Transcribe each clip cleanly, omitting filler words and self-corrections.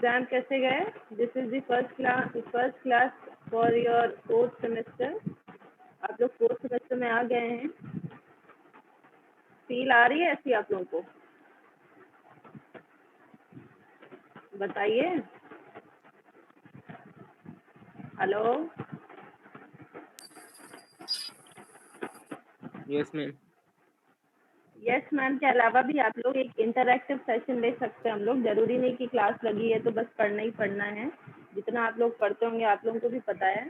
Exam कैसे गए? This is the first class for your 4th semester. आप लोग 4th सेमेस्टर में आ गए हैं। फील आ रही है ऐसी आप लोगों को? बताइए। Hello. Yes ma'am. Yes ma'am के अलावा भी आप लोग एक इंटरैक्टिव सेशन ले सकते हैं। हम लोग जरूरी नहीं कि क्लास लगी है तो बस पढ़ना ही पढ़ना है। जितना आप लोग पढ़ते होंगे आप लोगों को भी पता है।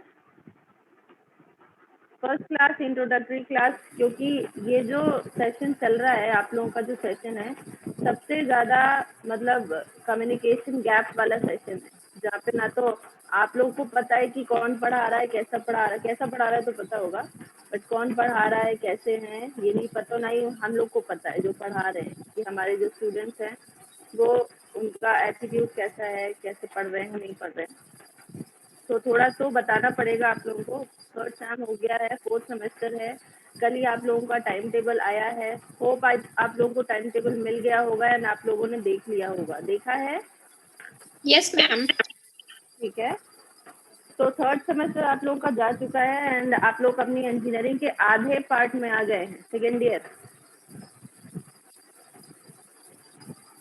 फर्स्ट क्लास इंट्रोडक्टरी क्लास, क्योंकि ये जो सेशन चल रहा है आप लोगों का जो सेशन है सबसे ज़्यादा मतलब कम्युनिकेशन गैप वाला सेशन है, जहाँ पे ना तो आप लोगों को पता है कि कौन पढ़ा रहा है, कैसा पढ़ा रहा है। कैसा पढ़ा रहा है तो पता होगा, बट कौन पढ़ा रहा है, कैसे हैं, ये नहीं पता। नहीं, हम लोग को पता है जो पढ़ा रहे हैं कि हमारे जो स्टूडेंट्स हैं वो उनका एटीट्यूड कैसा है, कैसे पढ़ रहे हैं, नहीं पढ़ रहे हैं। तो थोड़ा तो बताना पड़ेगा आप लोगों को। थर्ड सेम हो गया है, 4th सेमेस्टर है। कल ही आप लोगों का टाइम टेबल आया है। होप आप लोगों को टाइम टेबल मिल गया होगा एंड आप लोगों ने देख लिया होगा। देखा है? Yes ma'am. ठीक है। तो थर्ड सेमेस्टर आप लोगों का जा चुका है एंड आप लोग अपनी इंजीनियरिंग के आधे पार्ट में आ गए हैं, सेकेंड ईयर।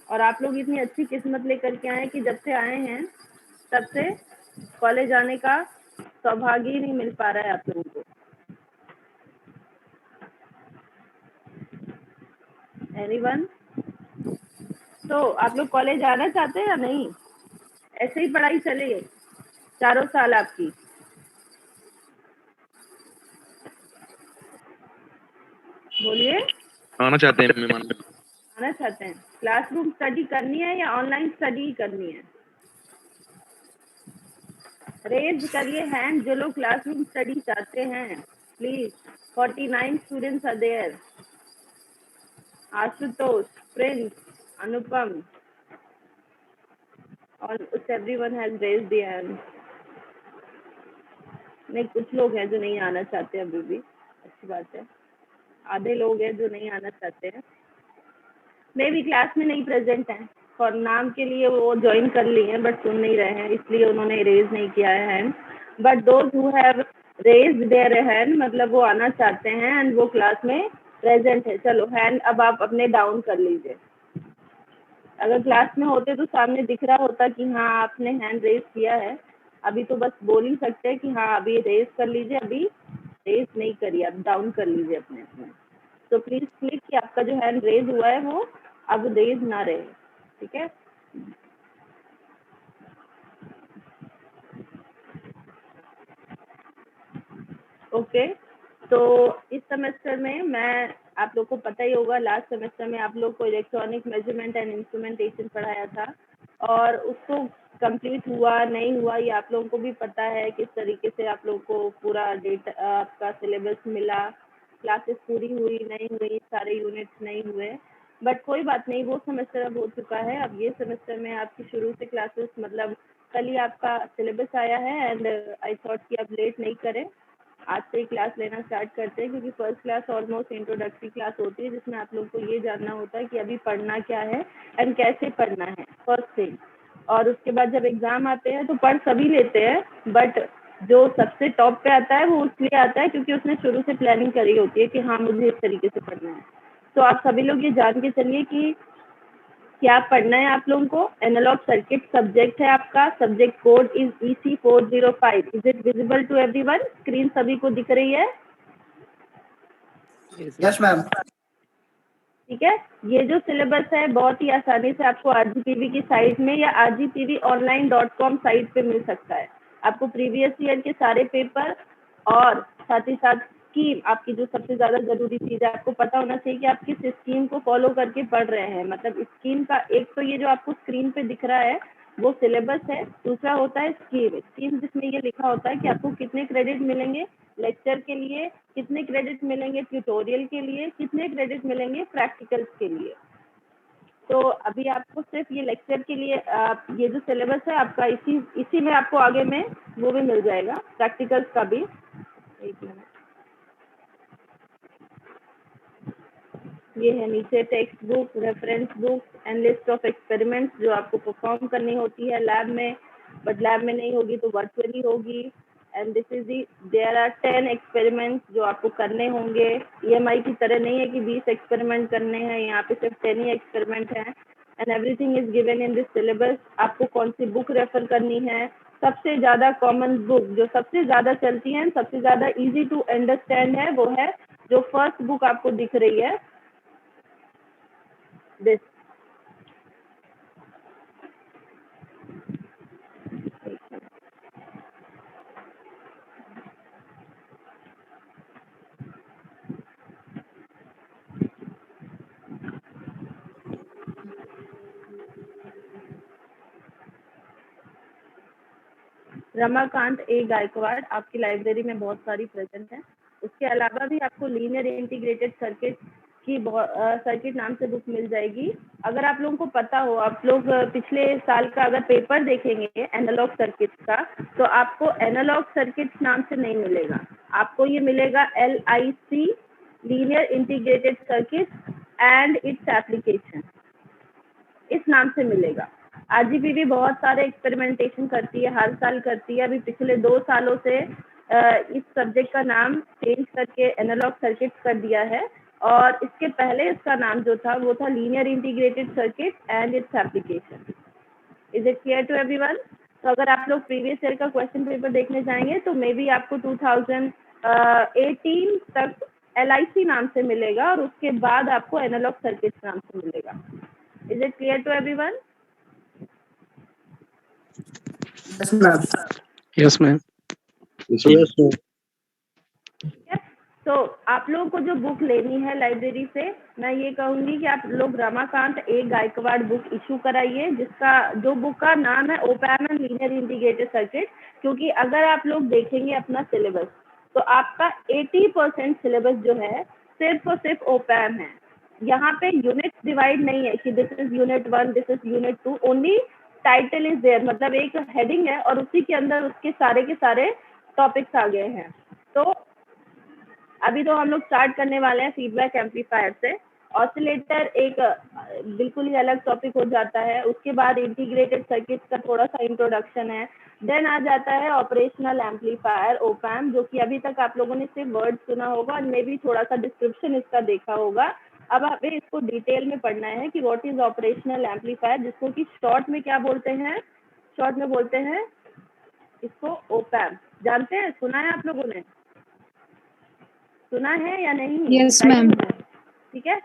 और आप लोग इतनी अच्छी किस्मत लेकर के आए कि जब से आए हैं तब से कॉलेज आने का सौभाग्य ही नहीं मिल पा रहा है आप लोगों को। एनीवन? तो आप लोग कॉलेज आना चाहते हैं या नहीं? ऐसे ही पढ़ाई चलेगी 4 साल आपकी? बोलिए। आना चाहते हैं मैम। आना चाहते हैं। क्लासरूम स्टडी करनी है या ऑनलाइन स्टडी करनी है? रेज करिए हैंड जो लोग क्लासरूम स्टडी चाहते हैं please. 49 students are there. Ashutosh, Prince, Anupam, और everyone has raised the hand. नहीं, कुछ लोग हैं जो नहीं आना चाहते अभी भी, अच्छी बात है। आधे लोग हैं जो नहीं आना चाहते हैं, मे भी क्लास में नहीं प्रेजेंट हैं, और नाम के लिए वो ज्वाइन कर ली हैं बट सुन नहीं रहे हैं, इसलिए उन्होंने रेज नहीं किया है hand. But those who have raised their hand मतलब वो आना चाहते हैं एंड वो क्लास में प्रेजेंट है। चलो हैंड अब आप अपने डाउन कर लीजिए। अगर क्लास में होते तो सामने दिख रहा होता कि हाँ आपने हैंड रेज किया है। अभी तो बस बोल ही सकते हैं कि हाँ अभी रेज कर लीजिए, अभी रेज नहीं करिए, आप डाउन कर लीजिए अपने अपने। तो प्लीज क्लिक कि आपका जो हैंड रेज हुआ है वो अब रेज ना रहे, ठीक है? ओके। तो इस सेमेस्टर में मैं, आप लोग को पता ही होगा लास्ट सेमेस्टर में आप लोग को इलेक्ट्रॉनिक मेजरमेंट एंड इंस्ट्रूमेंटेशन पढ़ाया था, और उसको कंप्लीट हुआ नहीं हुआ ये आप लोगों को भी पता है। किस तरीके से आप लोगों को पूरा डेटा आपका सिलेबस मिला, क्लासेस पूरी हुई नहीं हुई, सारे यूनिट्स नहीं हुए, बट कोई बात नहीं, वो सेमेस्टर अब हो चुका है। अब ये सेमेस्टर में आपकी शुरू से क्लासेस मतलब कल ही आपका सिलेबस आया है एंड आई थॉट कि अब लेट नहीं करें, आज से ही क्लास लेना स्टार्ट करते हैं, क्योंकि first class almost introductory class होती है जिसमें आप लोग को ये जानना होता है कि अभी पढ़ना क्या है एंड कैसे पढ़ना है, फर्स्ट थिंग। और उसके बाद जब एग्जाम आते हैं तो पढ़ सभी लेते हैं, बट जो सबसे टॉप पे आता है वो इसलिए आता है क्योंकि उसने शुरू से प्लानिंग करी होती है कि हाँ मुझे इस तरीके से पढ़ना है। तो आप सभी लोग ये जान के चलिए कि क्या पढ़ना है आप लोगों को। एनालॉग सर्किट सब्जेक्ट है आपका, subject code is EC405। Is it visible to everyone? Screen सभी को दिख रही है? Yes ma'am. ठीक है। ये जो सिलेबस है बहुत ही आसानी से आपको RGPV की साइट में या rgpvonline.com साइट पे मिल सकता है। आपको प्रीवियस ईयर के सारे पेपर और साथ ही साथ स्कीम, आपकी जो सबसे ज्यादा जरूरी चीज है, आपको पता होना चाहिए कि आप किस स्कीम को फॉलो करके पढ़ रहे हैं। मतलब स्कीम का एक तो ये जो आपको स्क्रीन पे दिख रहा है वो सिलेबस है, दूसरा होता है स्कीम। स्कीम जिसमें ये लिखा होता है कि आपको कितने क्रेडिट मिलेंगे लेक्चर के लिए, कितने क्रेडिट मिलेंगे ट्यूटोरियल के लिए, कितने क्रेडिट मिलेंगे प्रैक्टिकल्स के लिए। तो अभी आपको सिर्फ ये लेक्चर के लिए ये जो सिलेबस है आपका इसी में आपको आगे में वो भी मिल जाएगा, प्रैक्टिकल्स का भी। एक मिनट, ये है नीचे text book, reference book and list of experiments जो आपको परफॉर्म करनी होती है लैब में, बट लैब में नहीं होगी तो वर्चुअली होगी। And this is the there are 10 experiments जो आपको करने होंगे। EMI की तरह नहीं है कि 20 एक्सपेरिमेंट करने हैं, यहाँ पे सिर्फ 10 ही एक्सपेरिमेंट हैं। And everything is given in this syllabus. आपको कौन सी बुक रेफर करनी है, सबसे ज़्यादा कॉमन बुक जो सबसे ज़्यादा चलती है, सबसे ज़्यादा इजी टू अंडरस्टैंड है, वो है जो फर्स्ट बुक आपको दिख रही है, दिस। रमाकांत ए गायकवाड़ आपकी लाइब्रेरी में बहुत सारी प्रेजेंट है। उसके अलावा भी आपको लीनियर इंटीग्रेटेड सर्किट की सर्किट नाम से बुक मिल जाएगी। अगर आप लोगों को पता हो, आप लोग पिछले साल का अगर पेपर देखेंगे एनालॉग सर्किट्स का, तो आपको एनालॉग सर्किट्स नाम से नहीं मिलेगा, आपको ये मिलेगा LIC, linear integrated circuit and its application, इस नाम से मिलेगा। RGPV बहुत सारे एक्सपेरिमेंटेशन करती है, हर साल करती है। अभी पिछले 2 सालों से इस सब्जेक्ट का नाम चेंज करके एनालॉग सर्किट्स कर दिया है, और इसके पहले इसका नाम जो था वो था linear integrated circuit and its application. Is it clear to everyone? तो अगर आप लोग प्रीवियस ईयर का क्वेश्चन पेपर देखने जाएंगे तो मे बी आपको 2018 तक LIC नाम से मिलेगा, और उसके बाद आपको एनालॉग सर्किट्स नाम से मिलेगा। Is it clear to everyone? Yes, ma'am. Yes ma'am. Yes, ma'am. तो आप लोगों को जो बुक लेनी है लाइब्रेरी से, मैं ये कहूँगी कि आप लोग Ramakant A Gaekwad book issue कराइए, जिसका जो बुक का नाम है ओपैम एंड लीनियर इंटीग्रेटेड सर्किट। क्योंकि अगर आप लोग देखेंगे अपना सिलेबस, तो आपका 80% सिलेबस जो है सिर्फ और सिर्फ ओपैम है। यहाँ पे यूनिट डिवाइड नहीं है कि this is unit 1, this is unit 2, only title is there, मतलब एक हेडिंग है और उसी के अंदर उसके सारे के सारे टॉपिक्स आ गए हैं। तो अभी तो हम लोग स्टार्ट करने वाले हैं फीडबैक एम्पलीफायर से। ऑसिलेटर एक बिल्कुल ही अलग टॉपिक हो जाता है। उसके बाद इंटीग्रेटेड सर्किट्स का थोड़ा सा इंट्रोडक्शन है। देन आ जाता है ऑपरेशनल एम्पलीफायर ओपैम, जो कि अभी तक आप लोगों ने सिर्फ वर्ड सुना होगा और मे भी थोड़ा सा डिस्क्रिप्शन इसका देखा होगा। अब हमें इसको डिटेल में पढ़ना है कि व्हाट इज ऑपरेशनल एम्पलीफायर, जिसको कि शॉर्ट में क्या बोलते हैं, शॉर्ट में बोलते हैं इसको ओपैम। जानते हैं, सुना है आप लोगों ने, सुना है या नहीं? Yes, ma'am. ठीक है।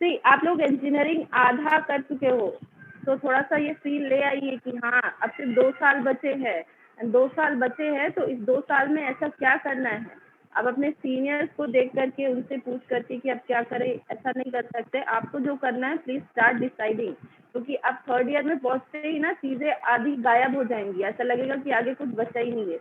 सी आप लोग इंजीनियरिंग आधा कर चुके हो, तो थोड़ा सा ये फील ले आइए कि हाँ अब सिर्फ 2 साल बचे हैं। 2 साल बचे हैं तो इस 2 साल में ऐसा क्या करना है। अब अपने सीनियर्स को देख करके उनसे पूछ करके कि अब क्या करें, ऐसा नहीं कर सकते। आपको जो करना है प्लीज स्टार्ट डिसाइडिंग, क्योंकि अब 3rd ईयर में पहुंचते ही ना चीजें आधी गायब हो जाएंगी, ऐसा लगेगा कि आगे कुछ बचा ही नहीं है।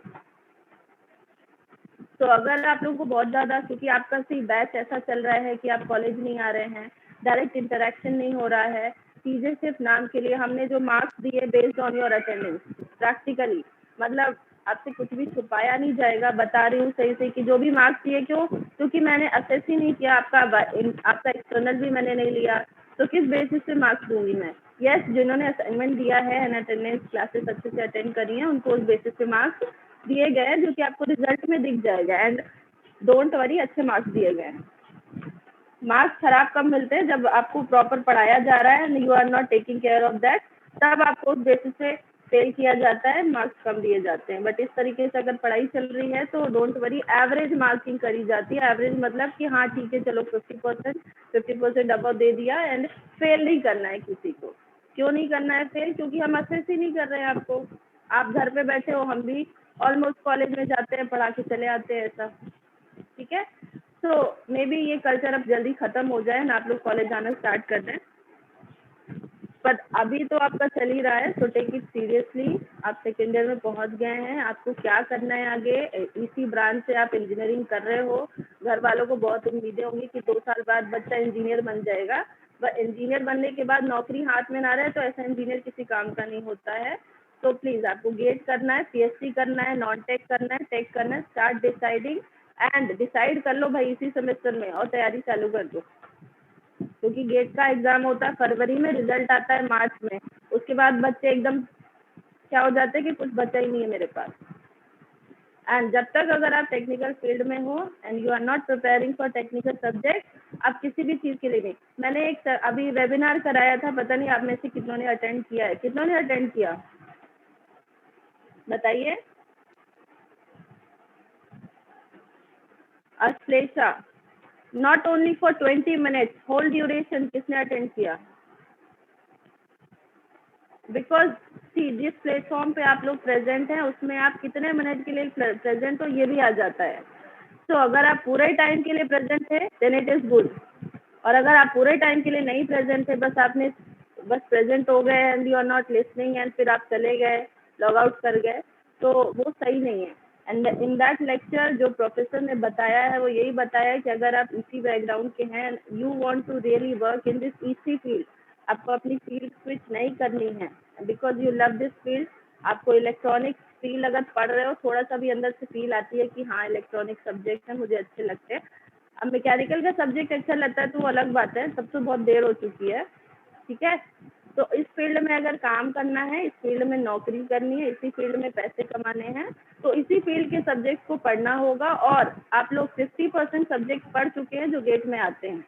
तो अगर आप लोगों को बहुत ज़्यादा, क्योंकि आपका सी बैच ऐसा चल रहा है कि आप कॉलेज नहीं आ रहे हैं, डायरेक्ट इंटरेक्शन नहीं हो रहा है, चीज़ें सिर्फ नाम के लिए, हमने जो मार्क्स दिए based on your attendance, practically मतलब आपसे कुछ भी छुपाया नहीं जाएगा। बता रही हूँ सही से कि जो भी मार्क्स दिए, क्योंकि मैंने असेस ही नहीं किया आपका एक्सटर्नल भी मैंने नहीं लिया, तो किस बेसिस पे मार्क्स दूंगी मैं। यस, जिन्होंने असाइनमेंट दिया है एंड अटेंडेंस क्लासेस अच्छे से अटेंड करी हैं, उनको उस बेसिस पे मार्क्स दिए गए हैं, जो कि आपको रिजल्ट में दिख जाएगा। एंड डोंट वरी, अच्छे मार्क्स दिए गए हैं। मार्क्स खराब कब मिलते हैं, जब आपको प्रॉपर पढ़ाया जा रहा है and you are not taking care of that, तब आपको उस बेसिस पे फेल किया जाता है, मार्क्स कम दिए जाते हैं। बट इस तरीके से अगर पढ़ाई चल रही है तो डोंट वरी, एवरेज मार्किंग करी जाती है। एवरेज मतलब कि हाँ ठीक है, चलो 50% अबव दे दिया, एंड फेल नहीं करना है किसी को। क्यों नहीं करना है फेल? क्योंकि हम असेस ही नहीं कर रहे हैं आपको। आप घर पे बैठे हो, हम भी ऑलमोस्ट कॉलेज में जाते हैं, पढ़ा के चले आते हैं, ऐसा ठीक है। तो मे बी ये कल्चर अब जल्दी खत्म हो जाए ना, आप लोग कॉलेज आना स्टार्ट कर दें। बट अभी तो आपका चल ही रहा है, सो टेक इट सीरियसली। आप 2nd ईयर में पहुंच गए हैं, आपको क्या करना है आगे। इसी ब्रांच से आप इंजीनियरिंग कर रहे हो, घर वालों को बहुत उम्मीदें होंगी कि 2 साल बाद बच्चा इंजीनियर बन जाएगा। बट इंजीनियर बनने के बाद नौकरी हाथ में ना रहे तो ऐसा इंजीनियर किसी काम का नहीं होता है। तो प्लीज आपको गेट करना है, CSC करना है, नॉन टेक करना है, टेक करना है। स्टार्ट डिसाइडिंग एंड डिसाइड कर लो भाई इसी सेमेस्टर में, और तैयारी चालू कर दो। क्योंकि गेट का एग्जाम होता है फरवरी में, रिजल्ट आता है मार्च में। उसके बाद बच्चे एकदम क्या हो जाते हैं कि कुछ बचा ही नहीं है मेरे पास। एंड जब तक अगर आप टेक्निकल फील्ड में हो and you are not preparing for technical subject, आप किसी भी चीज़ के लिए नहीं। मैंने एक अभी वेबिनार कराया था, पता नहीं आप में से कितनों ने अटेंड किया है? कितनों ने अटेंड किया बताइए? Ashlesha, not only for 20 minutes, whole duration किसने अटेंड किया? बिकॉज सी जिस प्लेटफॉर्म पे आप लोग प्रेजेंट हैं उसमें आप कितने मिनट के लिए प्रेजेंट हो ये भी आ जाता है। तो अगर आप पूरे टाइम के लिए प्रेजेंट है देन इट इज गुड, और अगर आप पूरे टाइम के लिए नहीं प्रेजेंट है, बस आपने बस प्रेजेंट हो गए and you are not listening and फिर आप चले गए, लॉग आउट कर गए, तो वो सही नहीं है। एंड इन दैट लेक्चर जो प्रोफेसर ने बताया है वो यही बताया है कि अगर आप इसी बैकग्राउंड के हैं, you want to really work in this इसी फील्ड, आपको अपनी फील्ड स्विच नहीं करनी है because you love this field. आपको इलेक्ट्रॉनिक्स फील अगर पढ़ रहे हो, थोड़ा सा भी अंदर से फील आती है कि हाँ इलेक्ट्रॉनिक सब्जेक्ट है, मुझे अच्छे लगते हैं। अब मैकेनिकल का सब्जेक्ट अच्छा लगता है तो वो अलग बात है, तब तो बहुत देर हो चुकी है, ठीक है। तो इस फील्ड में अगर काम करना है, इस फील्ड में नौकरी करनी है, इसी फील्ड में पैसे कमाने हैं, तो इसी फील्ड के सब्जेक्ट को पढ़ना होगा। और आप लोग 50% सब्जेक्ट पढ़ चुके हैं जो गेट में आते हैं,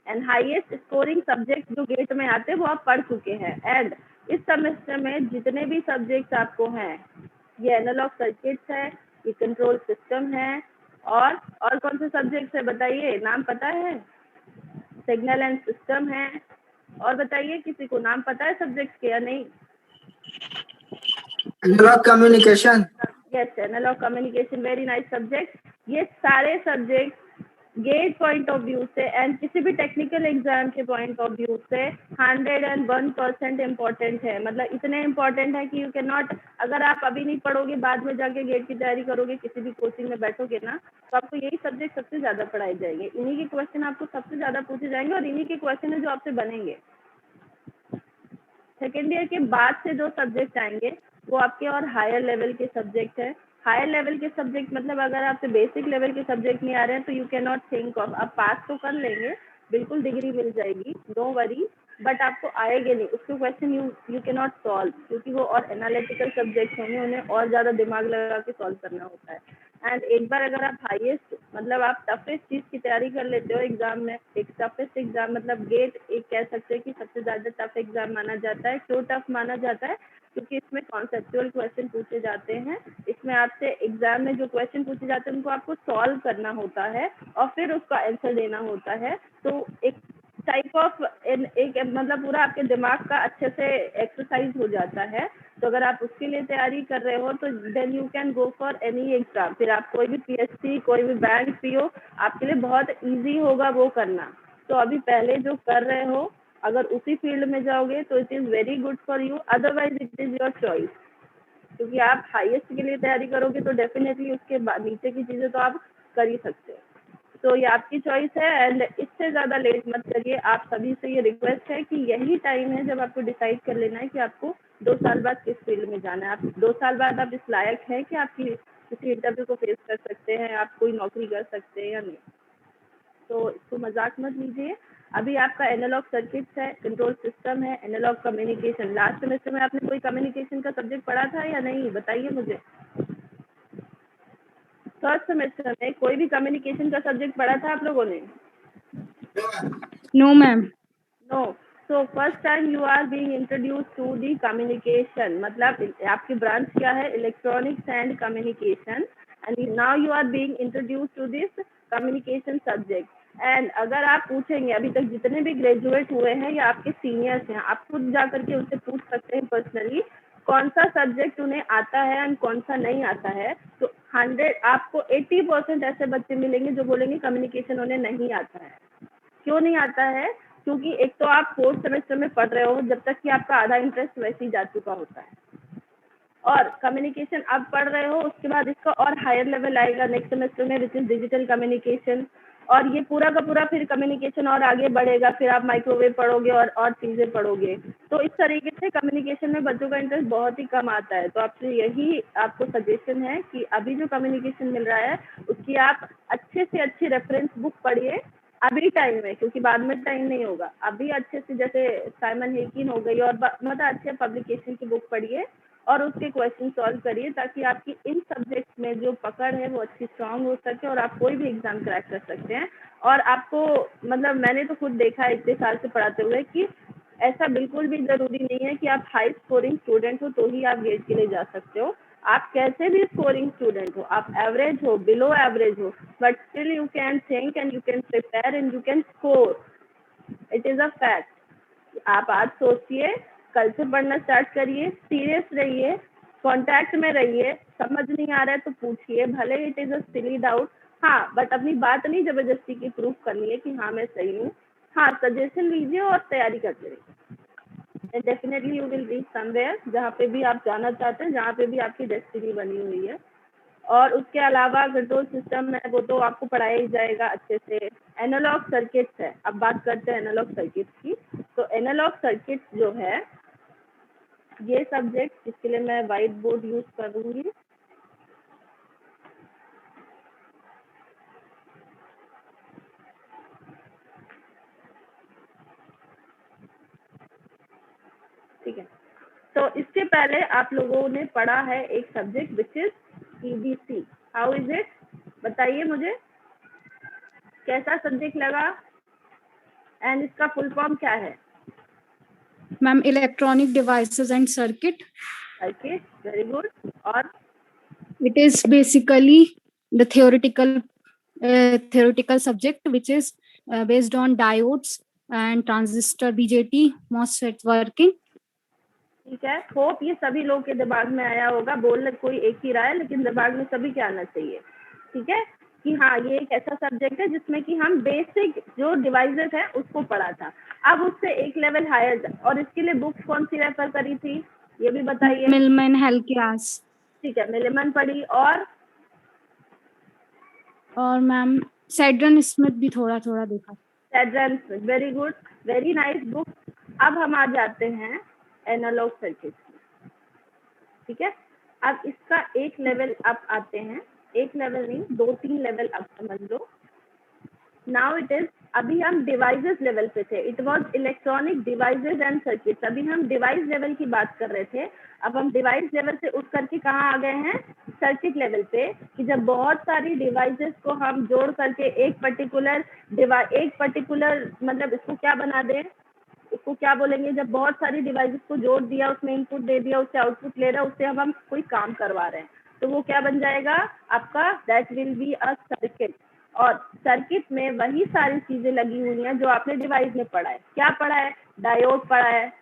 एंड हाईएस्ट स्कोरिंग सब्जेक्ट जो गेट में आते हैं वो आप पढ़ चुके हैं। एंड इस सेमेस्टर में जितने भी सब्जेक्ट्स आपको हैं, ये एनालॉग सर्किट्स है, ये कंट्रोल सिस्टम है, और कौन से सब्जेक्ट्स है बताइए, नाम पता है? सिग्नल एंड सिस्टम है, और बताइए किसी को नाम पता है सब्जेक्ट्स के या नहीं? Analog communication. Yes, analog communication, very nice subject. ये सारे subject GATE point of view से एंड किसी भी टेक्निकल एग्जाम के पॉइंट ऑफ व्यू से 101% इम्पोर्टेंट है। मतलब इतने इम्पोर्टेंट है कि यू कैन नॉट, अगर आप अभी नहीं पढ़ोगे, बाद में जाके गेट की तैयारी करोगे, किसी भी कोचिंग में बैठोगे ना, तो आपको यही सब्जेक्ट सबसे ज्यादा पढ़ाए जाएंगे, इन्हीं के क्वेश्चन आपको सबसे ज्यादा पूछे जाएंगे और इन्हीं के क्वेश्चन है जो आपसे बनेंगे। सेकेंड ईयर के बाद से जो सब्जेक्ट आएंगे वो आपके और हायर लेवल के सब्जेक्ट है। हायर लेवल के सब्जेक्ट मतलब अगर आपसे बेसिक लेवल के सब्जेक्ट नहीं आ रहे हैं तो you can not think of, आप पास तो कर लेंगे, बिल्कुल डिग्री मिल जाएगी, नो वरी, बट आपको आएंगे नहीं उसके question, you can not solve, क्योंकि वो और एनालिटिकल सब्जेक्ट होंगे, उन्हें और ज़्यादा दिमाग लगा के सॉल्व करना होता है। एंड एक बार अगर आप हाईएस्ट मतलब आप टफेस्ट चीज़ की तैयारी कर लेते हो एग्जाम में, एक टफेस्ट एग्जाम मतलब गेट एक कह सकते हैं कि सबसे ज़्यादा टफ एग्जाम माना जाता है। क्यों टफ माना जाता है? क्योंकि इसमें कॉन्सेप्चुअल क्वेश्चन पूछे जाते हैं, इसमें आपसे एग्जाम में जो क्वेश्चन पूछे जाते हैं उनको आपको सॉल्व करना होता है और फिर उसका आंसर देना होता है। तो एक टाइप ऑफ एक मतलब पूरा आपके दिमाग का अच्छे से एक्सरसाइज हो जाता है। तो अगर आप उसके लिए तैयारी कर रहे हो तो then you can go for any exam, फिर आप कोई भी पीएससी कोई भी बैंक पीओ, आपके लिए बहुत इजी होगा वो करना। तो अभी पहले जो कर रहे हो अगर उसी फील्ड में जाओगे तो it is very good for you, otherwise it is your choice, क्योंकि आप हाईएस्ट के लिए तैयारी करोगे तो डेफिनेटली उसके बाद नीचे की चीज़ें तो आप कर ही सकते हो। तो ये आपकी चॉइस है एंड इससे ज़्यादा लेट मत करिए। आप सभी से ये रिक्वेस्ट है कि यही टाइम है जब आपको डिसाइड कर लेना है कि आपको 2 साल बाद किस फील्ड में जाना है। आप 2 साल बाद आप इस लायक है कि आप किसी इंटरव्यू को फेस कर सकते हैं, आप कोई नौकरी कर सकते हैं या नहीं। तो इसको मजाक मत लीजिए। अभी आपका एनालॉग सर्किट्स है, कंट्रोल सिस्टम है, एनालॉग कम्युनिकेशन। लास्ट सेमेस्टर में आपने कोई कम्युनिकेशन का सब्जेक्ट पढ़ा था या नहीं, बताइए मुझे। थर्ड सेमेस्टर में कोई भी कम्युनिकेशन का सब्जेक्ट पढ़ा था आप लोगों ने? No, ma'am. No. So first time you are being introduced to the communication, मतलब आपकी ब्रांच क्या है? Electronics and communication, and now you are being introduced to this communication subject. And अगर आप पूछेंगे अभी तक जितने भी ग्रेजुएट हुए हैं या आपके सीनियर्स हैं, आप खुद जा करके उनसे पूछ सकते हैं पर्सनली कौन सा सब्जेक्ट उन्हें आता है एंड कौन सा नहीं आता है। तो 100 आपको 80% ऐसे बच्चे मिलेंगे जो बोलेंगे कम्युनिकेशन उन्हें नहीं आता है। क्यों नहीं आता है? क्योंकि एक तो आप फोर्थ सेमेस्टर में पढ़ रहे हो जब तक कि आपका आधा इंटरेस्ट वैसे ही जा चुका होता है, और कम्युनिकेशन अब पढ़ रहे हो, उसके बाद इसका और हायर लेवल आएगा नेक्स्ट सेमेस्टर में विच इज डिजिटल कम्युनिकेशन, और ये पूरा का पूरा फिर कम्युनिकेशन और आगे बढ़ेगा, फिर आप माइक्रोवेव पढ़ोगे और चीज़ें पढ़ोगे। तो इस तरीके से कम्युनिकेशन में बच्चों का इंटरेस्ट बहुत ही कम आता है। तो आपसे यही आपको सजेशन है कि अभी जो कम्युनिकेशन मिल रहा है उसकी आप अच्छे से अच्छी रेफरेंस बुक पढ़िए अभी टाइम है, क्योंकि बाद में टाइम नहीं होगा। अभी अच्छे से, जैसे साइमन हेकिन हो गई, और मतलब अच्छे पब्लिकेशन की बुक पढ़िए और उसके क्वेश्चन सॉल्व करिए, ताकि आपकी इन सब्जेक्ट में जो पकड़ है वो अच्छी स्ट्रांग हो सके और आप कोई भी एग्जाम क्रैक कर सकते हैं। और आपको मतलब मैंने तो खुद देखा है इतने साल से पढ़ाते हुए कि ऐसा बिल्कुल भी जरूरी नहीं है कि आप हाई स्कोरिंग स्टूडेंट हो तो ही आप गेट के लिए जा सकते हो। आप कैसे भी स्कोरिंग स्टूडेंट हो, आप एवरेज हो, बिलो एवरेज हो, but still you can think and you can prepare and you can score. It is a fact. आप आज सोचिए, कल से पढ़ना स्टार्ट करिए, सीरियस रहिए, कांटेक्ट में रहिए, समझ नहीं आ रहा है तो पूछिए, भले it is a silly doubt. हाँ, बट अपनी बात नहीं जबरदस्ती की प्रूफ करनी है कि हाँ मैं सही हूँ। हाँ, सजेशन लीजिए और तैयारी करते रहिए, and definitely you will reach somewhere, जहाँ पे भी आप जाना चाहते हैं, जहाँ पे भी आपकी डेस्टिनी बनी हुई है। और उसके अलावा कंट्रोल सिस्टम है वो तो आपको पढ़ाया ही जाएगा अच्छे से। एनालॉग सर्किट्स है, अब बात करते हैं एनालॉग सर्किट्स की। तो एनालॉग सर्किट्स जो है ये सब्जेक्ट, जिसके लिए मैं व्हाइट बोर्ड यूज करूंगी, ठीक है। तो इसके पहले आप लोगों ने पढ़ा है एक subject which is EBC. How is it, बताइए मुझे कैसा सब्जेक्ट लगा, एंड इसका फुल फॉर्म क्या है? Ma'am electronic devices and circuit. Okay, very good. और It is basically the theoretical subject which is based on diodes and transistor BJT MOSFET working. ठीक है, होप ये सभी लोग के दिमाग में आया होगा। बोल कोई एक ही रहा है, लेकिन दिमाग में सभी के आना चाहिए, ठीक है, कि हाँ ये एक ऐसा सब्जेक्ट है जिसमें कि हम बेसिक जो डिवाइसेस है उसको पढ़ा था। अब उससे एक लेवल हायर, और इसके लिए बुक्स कौन सी रेफर करी थी ये भी बताइए। Millman Helkias. ठीक है, मिलेमन पढ़ी, और मैम सैड्रन स्मिथ भी थोड़ा थोड़ा देखा। सैड्रन Smith, very good, very nice book. अब हम आ जाते हैं एनालॉग सर्किट, ठीक है। अब इसका एक लेवल अप आते हैं, एक लेवल नहीं 2-3 लेवल अप समझ लो। नाउ इट इज, अभी हम डिवाइसेस लेवल पे थे, it was electronic devices and circuits. अभी हम डिवाइस लेवल की बात कर रहे थे, अब हम डिवाइस लेवल से उठ करके कहाँ आ गए हैं, सर्किट लेवल पे, कि जब बहुत सारी डिवाइसेस को हम जोड़ करके एक पर्टिकुलर मतलब इसको क्या बना दें, इसको क्या बोलेंगे, जब बहुत सारी डिवाइसेस को जोड़ दिया, उसमें इनपुट दे दिया, उससे आउटपुट ले रहा है, उससे हम कोई काम करवा रहे हैं, तो वो क्या बन जाएगा आपका, that will be a circuit. और सर्किट में वही सारी चीजें लगी हुई हैं जो आपने डिवाइस में पढ़ा है। क्या पढ़ा है, डायोड पढ़ा है।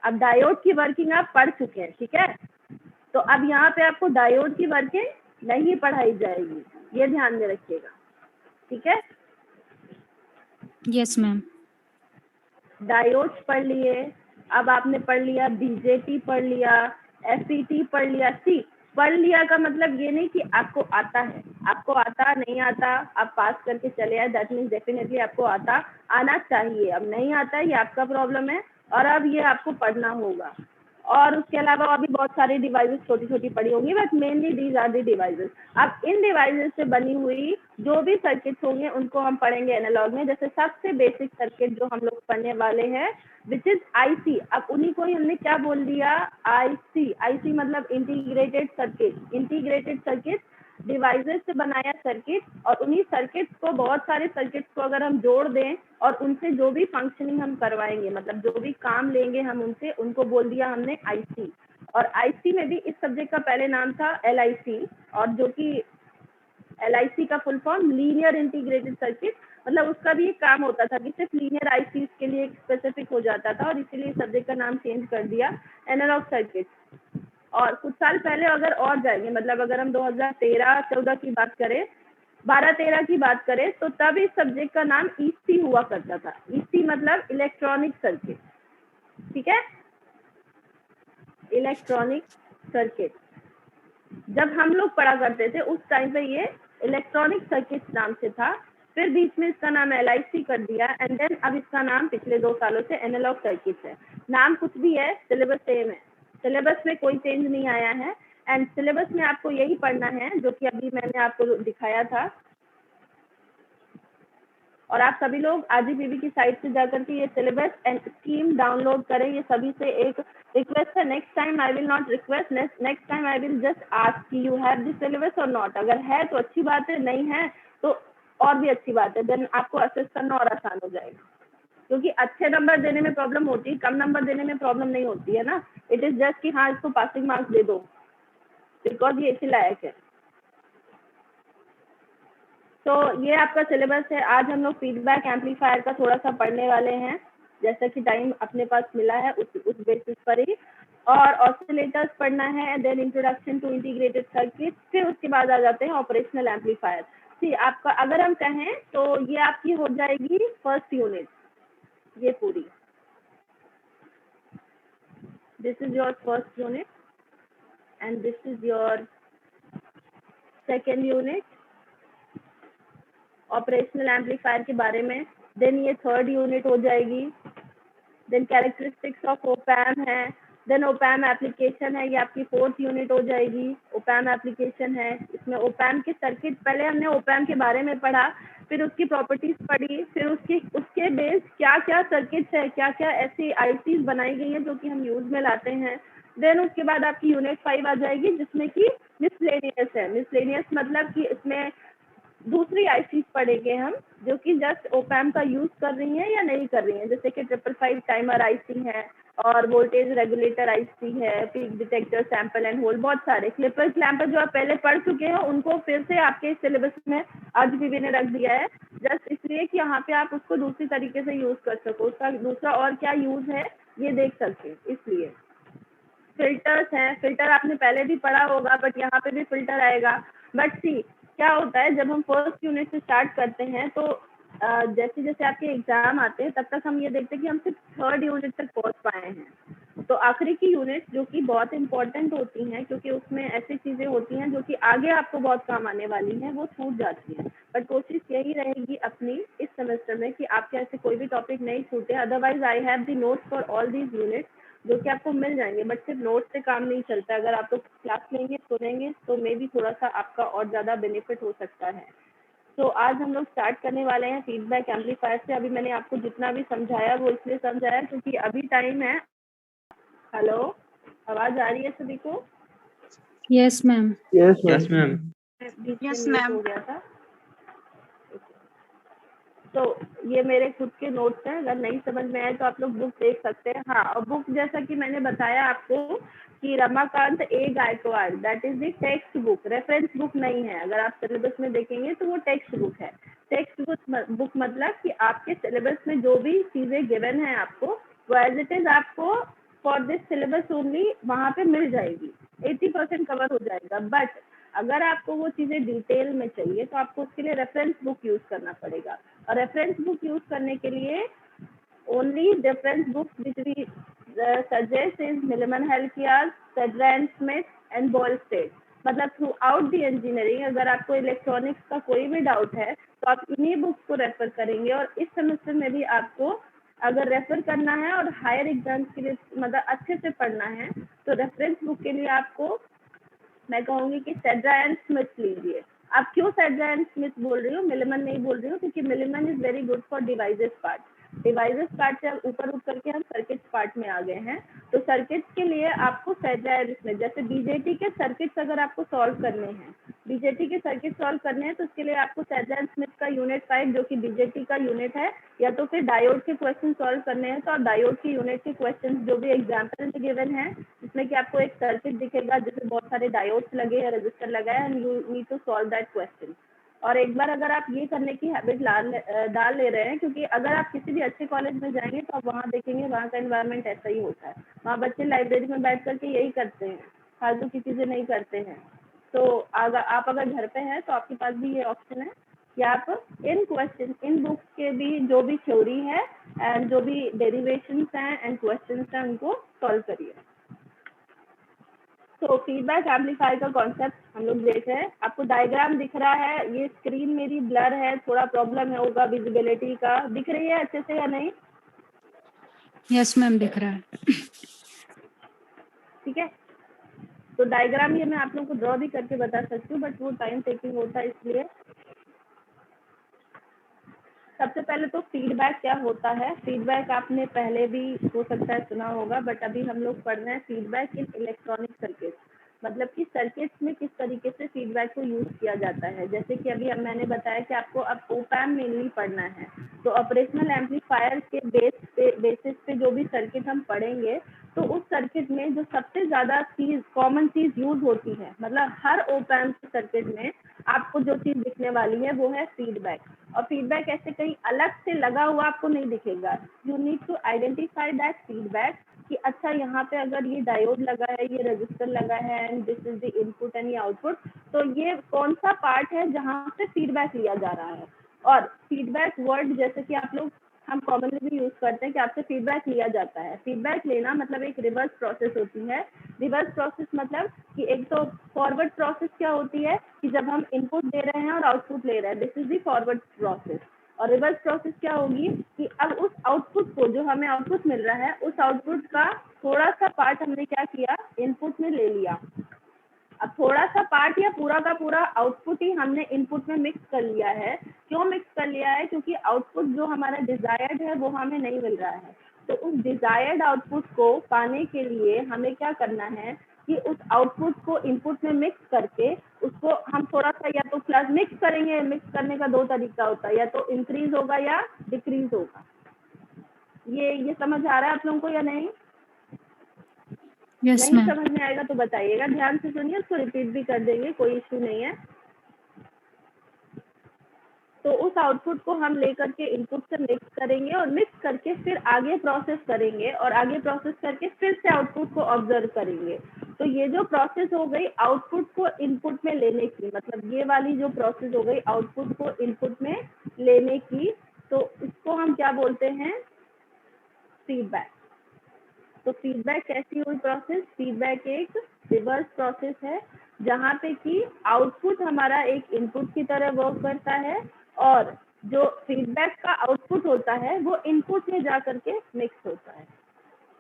अब डायोड की वर्किंग आप पढ़ चुके हैं, ठीक है, तो अब यहाँ पे आपको डायोड की वर्किंग नहीं पढ़ाई जाएगी, ये ध्यान में रखिएगा, ठीक है। Yes ma'am. डायोड्स पढ़ लिए, अब आपने पढ़ लिया बीजेटी पढ़ लिया, एफईटी पढ़ लिया। सी पढ़ लिया का मतलब ये नहीं कि आपको आता है, आपको आता नहीं आता आप पास करके चले आए, दैट मीन्स डेफिनेटली आपको आना चाहिए। अब नहीं आता है ये आपका प्रॉब्लम है, और अब ये आपको पढ़ना होगा। और उसके अलावा अभी बहुत सारी डिवाइसेस छोटी छोटी पड़ी होंगी, but mainly these are the devices. अब इन डिवाइसेस से बनी हुई जो भी सर्किट्स होंगे उनको हम पढ़ेंगे एनालॉग में। जैसे सबसे बेसिक सर्किट जो हम लोग पढ़ने वाले हैं विच इज आईसी। अब उन्हीं को ही हमने क्या बोल दिया, आईसी। आईसी मतलब integrated circuit. Integrated circuit devices से बनाया सर्किट, और उन्हीं सर्किट्स को, बहुत सारे सर्किट्स को अगर हम जोड़ दें और उनसे जो भी फंक्शनिंग हम करवाएंगे, मतलब जो भी काम लेंगे हम उनसे, उनको बोल दिया हमने आईसी। और आईसी में भी इस सब्जेक्ट का पहले नाम था एलआईसी, और जो कि एलआईसी का full form linear integrated circuit, मतलब उसका भी एक काम होता था कि सिर्फ लीनियर आईसी के लिए स्पेसिफिक हो जाता था, और इसीलिए सब्जेक्ट का नाम चेंज कर दिया एनालॉग सर्किट। और कुछ साल पहले अगर और जाएंगे, मतलब अगर हम 2013-14 की बात करें, 12-13 की बात करें, तो तब इस सब्जेक्ट का नाम ईसी हुआ करता था। ईसी मतलब इलेक्ट्रॉनिक सर्किट, ठीक है, इलेक्ट्रॉनिक सर्किट। जब हम लोग पढ़ा करते थे उस टाइम पे ये इलेक्ट्रॉनिक सर्किट नाम से था, फिर बीच में इसका नाम एलआईसी कर दिया, एंड देन अब इसका नाम पिछले 2 सालों से एनालॉग सर्किट है। नाम कुछ भी है, सिलेबस सेम है, सिलेबस में कोई चेंज नहीं आया है, एंड सिलेबस में आपको यही पढ़ना है जो कि अभी मैंने आपको दिखाया था। और आप सभी लोग RGPV की साइट से जाकर के ये सिलेबस एंड स्कीम डाउनलोड करें। ये सभी से एक रिक्वेस्ट है, next time I will not request, next time I will just ask you have this syllabus और नॉट। अगर है तो अच्छी बात है, नहीं है तो और भी अच्छी बात है, देन आपको असेस करना और आसान हो जाएगा। क्योंकि अच्छे नंबर देने में प्रॉब्लम होती है, कम नंबर देने में प्रॉब्लम नहीं होती है ना। इट इज जस्ट कि हाँ इसको पासिंग मार्क्स दे दो बिकॉज ये इसी लायक है। तो ये आपका सिलेबस है। आज हम लोग फीडबैक एम्पलीफायर का थोड़ा सा पढ़ने वाले हैं, जैसा कि टाइम अपने पास मिला है उस बेसिस पर ही। और ऑसिलेटर्स पढ़ना है, then introduction to integrated circuit, फिर उसके बाद आ जाते हैं ऑपरेशनल एम्पलीफायर। ठीक, आपका अगर हम कहें तो ये आपकी हो जाएगी फर्स्ट यूनिट, ये पूरी। This is your first unit and this is your second unit operational amplifier के बारे में। देन ये थर्ड यूनिट हो जाएगी। देन कैरेक्टरिस्टिक्स ऑफ ओपैम है। देन ओपैम एप्लीकेशन है, ये आपकी फोर्थ यूनिट हो जाएगी। ओपैम एप्लीकेशन है, इसमें ओपैम के सर्किट, पहले हमने ओपैम के बारे में पढ़ा, फिर उसकी प्रॉपर्टीज पढ़ी, फिर उसके बेस क्या क्या सर्किट्स है, क्या क्या ऐसी आईसीज बनाई गई है जो कि हम यूज में लाते हैं। देन उसके बाद आपकी यूनिट 5 आ जाएगी जिसमें कि मिसलेनियस है। मिसलेनियस मतलब कि इसमें दूसरी आईसी पढ़ेंगे हम जो कि जस्ट ओपैम का यूज कर रही हैं या नहीं कर रही हैं, जैसे कि 555 टाइमर आईसी है और वोल्टेज रेगुलेटर आईसी है, peak detector, sample and hold, बहुत सारे क्लिपर क्लैम्पर जो आप पहले पढ़ चुके हैं उनको फिर से आपके सिलेबस में RGPV ने रख दिया है, जस्ट इसलिए कि यहाँ पे आप उसको दूसरी तरीके से यूज कर सको। उसका दूसरा और क्या यूज है ये देख सकते हैं। इसलिए फिल्टर्स हैं, फिल्टर आपने पहले भी पढ़ा होगा बट यहाँ पे भी फिल्टर आएगा। बट सी क्या होता है जब हम फर्स्ट यूनिट से स्टार्ट करते हैं तो जैसे जैसे आपके एग्जाम आते हैं तब तक हम ये देखते हैं कि हम सिर्फ थर्ड यूनिट तक पहुंच पाए हैं। तो आखिरी की यूनिट जो कि बहुत इंपॉर्टेंट होती हैं क्योंकि उसमें ऐसी चीजें होती हैं जो कि आगे आपको बहुत काम आने वाली हैं, वो छूट जाती हैं। बट कोशिश यही रहेगी अपनी इस सेमेस्टर में कि आपके ऐसे कोई भी टॉपिक नहीं छूटे। Otherwise I have the notes for all these units जो कि आपको मिल जाएंगे, बट सिर्फ नोट से काम नहीं चलता। अगर आप लोग क्लास लेंगे सुनेंगे तो मे भी थोड़ा सा आपका और ज़्यादा बेनिफिट हो सकता है। तो आज हम लोग स्टार्ट करने वाले हैं फीडबैक एम्पलीफायर से। अभी मैंने आपको जितना भी समझाया वो इसलिए समझाया क्योंकि अभी टाइम है। हेलो, आवाज़ आ रही है सभी को? Yes ma'am. Yes, yes ma'am. Ma'am. बीच में Yes, म्यूट ma'am. हो गया था। तो ये मेरे खुद के नोट्स हैं, अगर नहीं समझ में आए तो आप लोग बुक देख सकते हैं। हाँ, और बुक जैसा कि मैंने बताया आपको कि Ramakant A Gaikwad, that is the text book, reference book नहीं है। अगर आप सिलेबस में देखेंगे तो वो टेक्स्ट बुक है। टेक्स्ट बुक मतलब कि आपके सिलेबस में जो भी चीज़ें गिवन है आपको वो एज इट इज आपको फॉर दिस सिलेबस ओनली वहाँ पे मिल जाएगी, 80% कवर हो जाएगा। बट अगर आपको वो चीज़ें डिटेल में चाहिए तो आपको उसके लिए रेफरेंस बुक यूज़ करना पड़ेगा। और रेफरेंस बुक यूज़ करने के लिए only reference book which we suggest is Millman हेल्थियर, Sedra and Smith and Boylestad. मतलब थ्रू आउट दी इंजीनियरिंग अगर आपको इलेक्ट्रॉनिक्स का कोई भी डाउट है तो आप इन्हीं बुक्स को रेफर करेंगे। और इस सेमेस्टर में भी आपको अगर रेफर करना है और हायर एग्जाम्स के लिए मतलब अच्छे से पढ़ना है तो रेफरेंस बुक के लिए आपको मैं कहूँगी कि सेड्रा एंड स्मिथ लीजिए। आप क्यों सेड्रा एंड स्मिथ बोल रही हूँ, मिलमन नहीं बोल रही हूँ, क्योंकि Millman is very good for devices part. Devices part से ऊपर उठ करके हम सर्किट्स पार्ट में आ गए हैं। तो सर्किट्स के लिए आपको सेड्रा एंड स्मिथ, जैसे बीजेटी के सर्किट्स अगर आपको सॉल्व करने हैं, बीजेटी के सर्किट सॉल्व करने हैं तो उसके लिए आपको सेड्रा एंड स्मिथ का यूनिट 5 जो कि बीजेटी का यूनिट है, या तो फिर डायोड के क्वेश्चन सॉल्व करने हैं तो आप डायोड की यूनिट के क्वेश्चन जो भी एग्जाम्पल में गिवन है जिसमें कि आपको एक सर्किट दिखेगा जिसमें बहुत सारे डायोड्स लगे हैं, रजिस्टर लगा है and you need to solve that question. और एक बार अगर आप ये करने की हैबिट डाल ले रहे हैं, क्योंकि अगर आप किसी भी अच्छे कॉलेज में जाएंगे तो आप वहाँ देखेंगे वहाँ का एनवायरनमेंट ऐसा ही होता है। वहाँ बच्चे लाइब्रेरी में बैठ करके यही करते हैं, फालतू की चीज़ें नहीं करते हैं। तो अगर आप घर पे हैं तो आपके पास भी ये ऑप्शन है कि आप इन क्वेश्चन इन बुक्स के भी जो भी थ्योरी है एंड जो भी डेरिवेशंस हैं एंड क्वेश्चंस हैं उनको सॉल्व करिए। तो फीडबैक एम्पलीफायर का कॉन्सेप्ट हम लोग देख रहे हैं। आपको डायग्राम दिख रहा है, ये स्क्रीन मेरी ब्लर है, थोड़ा प्रॉब्लम है होगा विजिबिलिटी का। दिख रही है अच्छे से या नहीं? यस मैम, दिख रहा है। ठीक है, तो डायग्राम ये मैं आप लोगों को ड्रॉ भी करके बता सकती हूँ बट वो टाइम टेकिंग होता है, इसलिए सब सबसे पहले तो फीडबैक क्या होता है। फीडबैक आपने पहले भी हो सकता है सुना होगा, बट अभी हम लोग पढ़ रहे हैं फीडबैक इन इलेक्ट्रॉनिक सर्किट, मतलब कि सर्किट्स में किस तरीके से फीडबैक को यूज किया जाता है। जैसे कि अभी मैंने बताया कि आपको अब ओपैम्प मेनली पढ़ना है, तो ऑपरेशनल एम्पलीफायर के बेसिस पे जो भी सर्किट हम पढ़ेंगे, तो उस सर्किट में जो सबसे ज्यादा चीज कॉमन चीज यूज होती है, मतलब हर ओपैम्प के सर्किट में आपको जो चीज दिखने वाली है वो है फीडबैक। और फीडबैक ऐसे कहीं अलग से लगा हुआ आपको नहीं दिखेगा। You need to identify that feedback कि अच्छा यहाँ पे अगर ये डायोड लगा है, ये रजिस्टर लगा है, and this is the input and ये आउटपुट, तो ये कौन सा पार्ट है जहाँ से फीडबैक लिया जा रहा है। और फीडबैक वर्ड जैसे कि आप लोग हम कॉमनली भी यूज करते हैं कि आपसे फीडबैक लिया जाता है। फीडबैक लेना मतलब एक रिवर्स प्रोसेस होती है। रिवर्स प्रोसेस मतलब कि एक तो फॉरवर्ड प्रोसेस क्या होती है कि जब हम इनपुट दे रहे हैं और आउटपुट ले रहे हैं, this is the forward process. और रिवर्स प्रोसेस क्या होगी कि अब उस आउटपुट को, जो हमें आउटपुट मिल रहा है, उस आउटपुट का थोड़ा सा पार्ट हमने क्या किया, इनपुट में ले लिया। अब थोड़ा सा पार्ट या पूरा का पूरा आउटपुट ही हमने इनपुट में मिक्स कर लिया है। क्यों मिक्स कर लिया है? क्योंकि आउटपुट जो हमारा डिजायर्ड है वो हमें नहीं मिल रहा है। तो उस डिजायर्ड आउटपुट को पाने के लिए हमें क्या करना है कि उस आउटपुट को इनपुट में मिक्स करके उसको हम थोड़ा सा, या तो प्लस मिक्स करेंगे, मिक्स करने का दो तरीका होता है, या तो इंक्रीज होगा या डिक्रीज होगा। ये समझ आ रहा है आप लोगों को या नहीं? यस नहीं मैम। समझ में आएगा तो बताइएगा, ध्यान से सुनिए, उसको रिपीट भी कर देंगे, कोई इश्यू नहीं है। तो उस आउटपुट को हम लेकर के इनपुट से मिक्स करेंगे और मिक्स करके फिर आगे प्रोसेस करेंगे, और आगे प्रोसेस करके फिर से आउटपुट को ऑब्जर्व करेंगे। तो ये जो प्रोसेस हो गई आउटपुट को इनपुट में लेने की, मतलब ये वाली जो प्रोसेस हो गई आउटपुट को इनपुट में लेने की, तो इसको हम क्या बोलते हैं? फीडबैक। तो फीडबैक कैसी हुई प्रोसेस? फीडबैक एक रिवर्स प्रोसेस है जहाँ पे कि आउटपुट हमारा एक इनपुट की तरह वर्क करता है, और जो फीडबैक का आउटपुट होता है वो इनपुट में जा करके मिक्स होता है।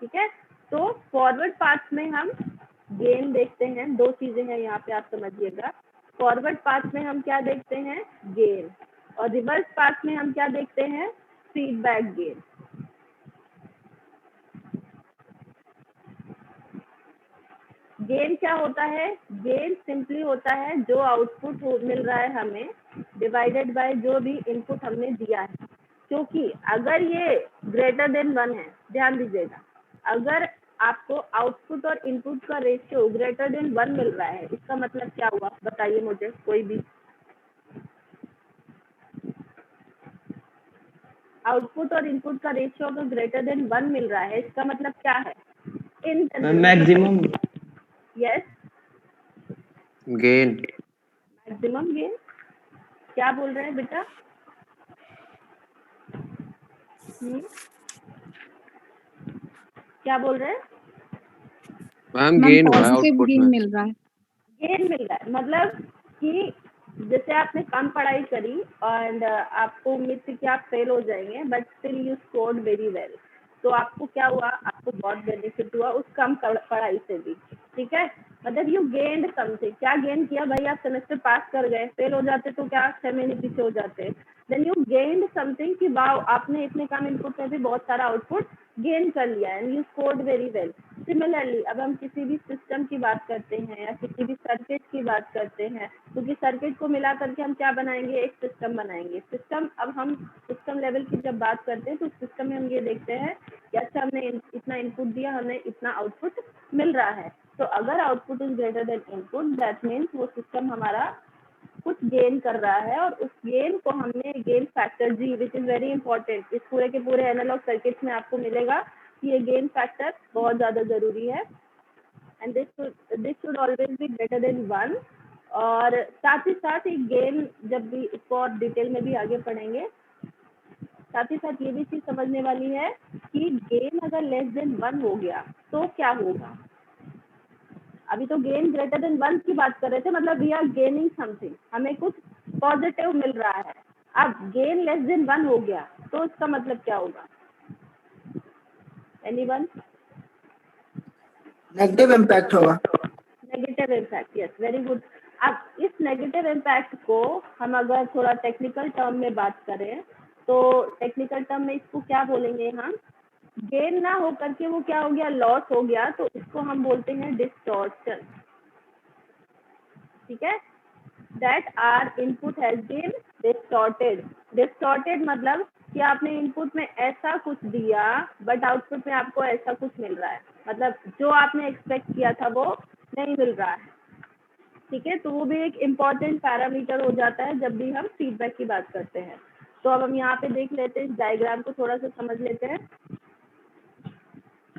ठीक है, तो फॉरवर्ड पाथ में हम गेन देखते हैं। दो चीजें हैं यहाँ पे, आप समझिएगा। फॉरवर्ड पाथ में हम क्या देखते हैं? गेन। और रिवर्स पाथ में हम क्या देखते हैं? Feedback gain. गेन क्या होता है? गेन सिंपली होता है जो आउटपुट मिल रहा है हमें डिवाइडेड बाय जो भी इनपुट हमने दिया है। क्योंकि अगर ये ग्रेटर देन 1 है, ध्यान दीजिएगा, अगर आपको आउटपुट और इनपुट का रेशियो ग्रेटर देन 1 मिल रहा है, इसका मतलब क्या हुआ? बताइए मुझे कोई भी। आउटपुट और इनपुट का रेशियो अगर ग्रेटर देन 1 मिल रहा है, इसका मतलब क्या है? In maximum yes, gain. Maximum gain. क्या बोल रहे हैं बेटा? क्या बोल रहे हैं? मैम मैम गेन हुआ है पॉजिटिव आउटपुट गेन में। मिल रहा है। गेन मिल रहा है मतलब कि जैसे आपने कम पढ़ाई करी एंड आपको उम्मीद थी कि आप फेल हो जाएंगे, but still you scored very well, तो आपको क्या हुआ? आपको बहुत बेनिफिट हुआ उस कम पढ़ाई से भी। ठीक है, मतलब यू गेन्ड समथिंग। क्या गेन किया भाई? आप सेमेस्टर पास कर गए, फेल हो जाते तो क्या 6 महीने पीछे हो जाते। देन यू गेन्ड समथिंग कि वाओ, आपने इतने कम इनपुट में भी बहुत सारा आउटपुट गेन कर लिया and you scored very well. Similarly अब हम किसी भी सिस्टम की बात करते हैं या किसी भी सर्किट की बात करते हैं, क्योंकि सर्किट को मिला करके हम क्या बनाएंगे? एक सिस्टम बनाएंगे। सिस्टम, अब हम सिस्टम लेवल की जब बात करते हैं तो सिस्टम में हम ये देखते हैं कि अच्छा हमने इतना इनपुट दिया, हमें इतना आउटपुट मिल रहा है। तो अगर output is greater than input, that means वो सिस्टम हमारा कुछ गेन कर रहा है, और उस गेन को हमने gain factor G, which is very important, इस पूरे के पूरे एनालॉग सर्किट्स में आपको मिलेगा कि ये गेन फैक्टर बहुत ज्यादा जरूरी है, and this should always be greater than 1। और साथ ही साथ एक गेन, जब भी इसको और डिटेल में भी आगे पढ़ेंगे, साथ ही साथ ये भी चीज समझने वाली है कि गेन अगर लेस देन 1 हो गया तो क्या होगा। अभी तो गेन ग्रेटर देन 1 की बात कर रहे थे, मतलब वी आर गेनिंग समथिंग, हमें कुछ पॉजिटिव मिल रहा है। अब गेन लेस देन 1 हो गया तो इसका मतलब क्या होगा? एनीवन? नेगेटिव इम्पैक्ट होगा। Negative impact, yes, very good. अब इस नेगेटिव इम्पैक्ट को हम अगर थोड़ा टेक्निकल टर्म में बात करें तो टेक्निकल टर्म में इसको क्या बोलेंगे हम, गेन ना हो करके वो क्या हो गया, लॉस हो गया, तो इसको हम बोलते हैं डिस्टॉर्शन। ठीक है, that are input has been distorted. Distorted मतलब कि आपने इनपुट में ऐसा कुछ दिया बट आउटपुट में आपको ऐसा कुछ मिल रहा है, मतलब जो आपने एक्सपेक्ट किया था वो नहीं मिल रहा है। ठीक है, तो वो भी एक इम्पॉर्टेंट पैरामीटर हो जाता है जब भी हम फीडबैक की बात करते हैं। तो अब हम यहाँ पे देख लेते हैं, इस डायग्राम को थोड़ा सा समझ लेते हैं।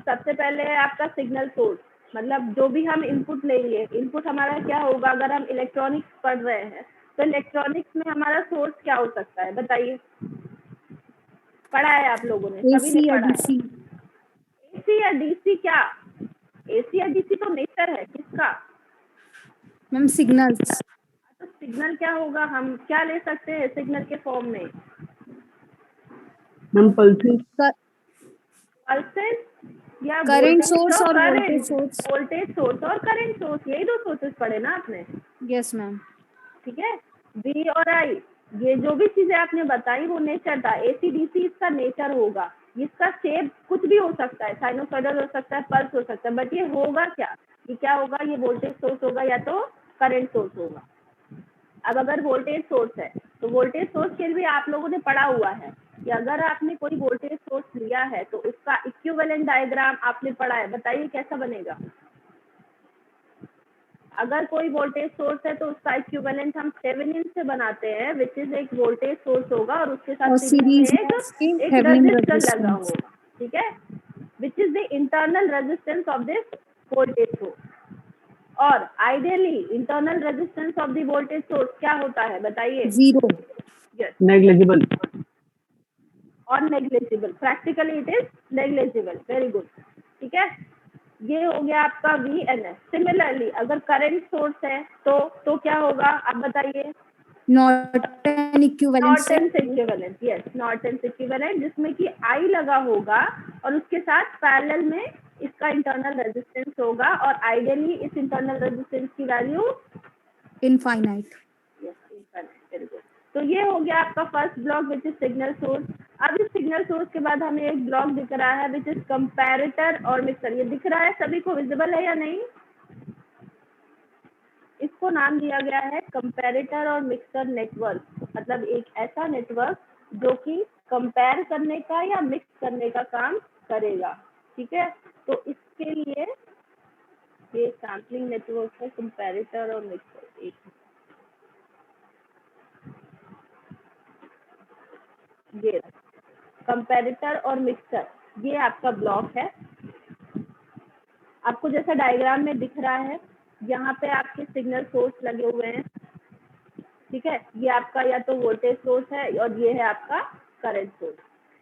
सबसे पहले है आपका सिग्नल सोर्स, मतलब जो भी हम इनपुट लेंगे, इनपुट हमारा क्या होगा, अगर हम इलेक्ट्रॉनिक्स पढ़ रहे हैं तो इलेक्ट्रॉनिक्स में हमारा सोर्स क्या हो सकता है, बताइए। पढ़ा है आप लोगों ने, सभी ने AC या पढ़ा है। DC? एसी या डीसी? क्या एसी या डीसी तो नेचर है किसका? Ma'am signals. तो सिग्नल क्या होगा, हम क्या ले सकते हैं सिग्नल के फॉर्म में? Ma'am pulses. पल्सेस या करंट voltage सोर्स और current? Voltage source. Voltage source और करंट सोर्स, यही दो सोर्सेस पढ़े ना आपने। Yes ma'am. ठीक है, V और I, ये जो भी चीजें आपने बताई वो नेचर था। एसी डीसी इसका नेचर होगा, इसका शेप कुछ भी हो सकता है, साइनोसॉइडल हो सकता है, पल्स हो सकता है, बट ये होगा क्या, ये क्या होगा, ये वोल्टेज सोर्स होगा या तो करंट सोर्स होगा। अब अगर वोल्टेज सोर्स है तो वोल्टेज सोर्स के लिए आप लोगों ने पढ़ा हुआ है कि अगर आपने कोई वोल्टेज सोर्स लिया है तो उसका इक्विवेलेंट डायग्राम आपने पढ़ा है, बताइए कैसा बनेगा। अगर कोई वोल्टेज सोर्स है तो उसका इक्विवेलेंट हम थेवेनिन से बनाते हैं, विच इज एक वोल्टेज सोर्स होगा और उसके साथ और सीरीज सीरीज में में उसके एक थेवेनिन रेजिस्टर लगा रेजिस्टेंस। होगा। ठीक है, which is the internal resistance of this voltage source. और ideally internal resistance of the voltage source क्या होता है, बताइए। 0। Yes, negligible. और negligible, practically it is negligible. Very good. ठीक है, ये हो गया आपका वी एन एस। सिमिलरली अगर करंट सोर्स है तो क्या होगा, आप बताइए। नॉर्टन इक्विवेलेंट से। Norton equivalent, yes, Norton equivalent, जिसमें कि आई लगा होगा और उसके साथ पैरेलल में इसका इंटरनल रेजिस्टेंस होगा, और आइडियली इस इंटरनल रेजिस्टेंस की value infinite. Yes, infinite. Very good. तो ये हो गया आपका first block which is signal source. अब इस सिग्नल सोर्स के बाद हमें एक ब्लॉक दिख रहा है विच इज कंपैरेटर और मिक्सर। ये दिख रहा है सभी को, विजिबल है या नहीं? इसको नाम दिया गया है कंपैरेटर और मिक्सर नेटवर्क, मतलब एक ऐसा नेटवर्क जो कि कंपेयर करने का या मिक्स करने का काम करेगा। ठीक है, तो इसके लिए ये सैम्पलिंग नेटवर्क है, कंपैरेटर और मिक्सर। एक ये कंपैरेटर और मिक्सर, ये आपका ब्लॉक है। आपको जैसा डायग्राम में दिख रहा है, यहाँ पे आपके सिग्नल सोर्स लगे हुए हैं। ठीक है, ये आपका या तो वोल्टेज सोर्स है और ये है आपका करंट सोर्स।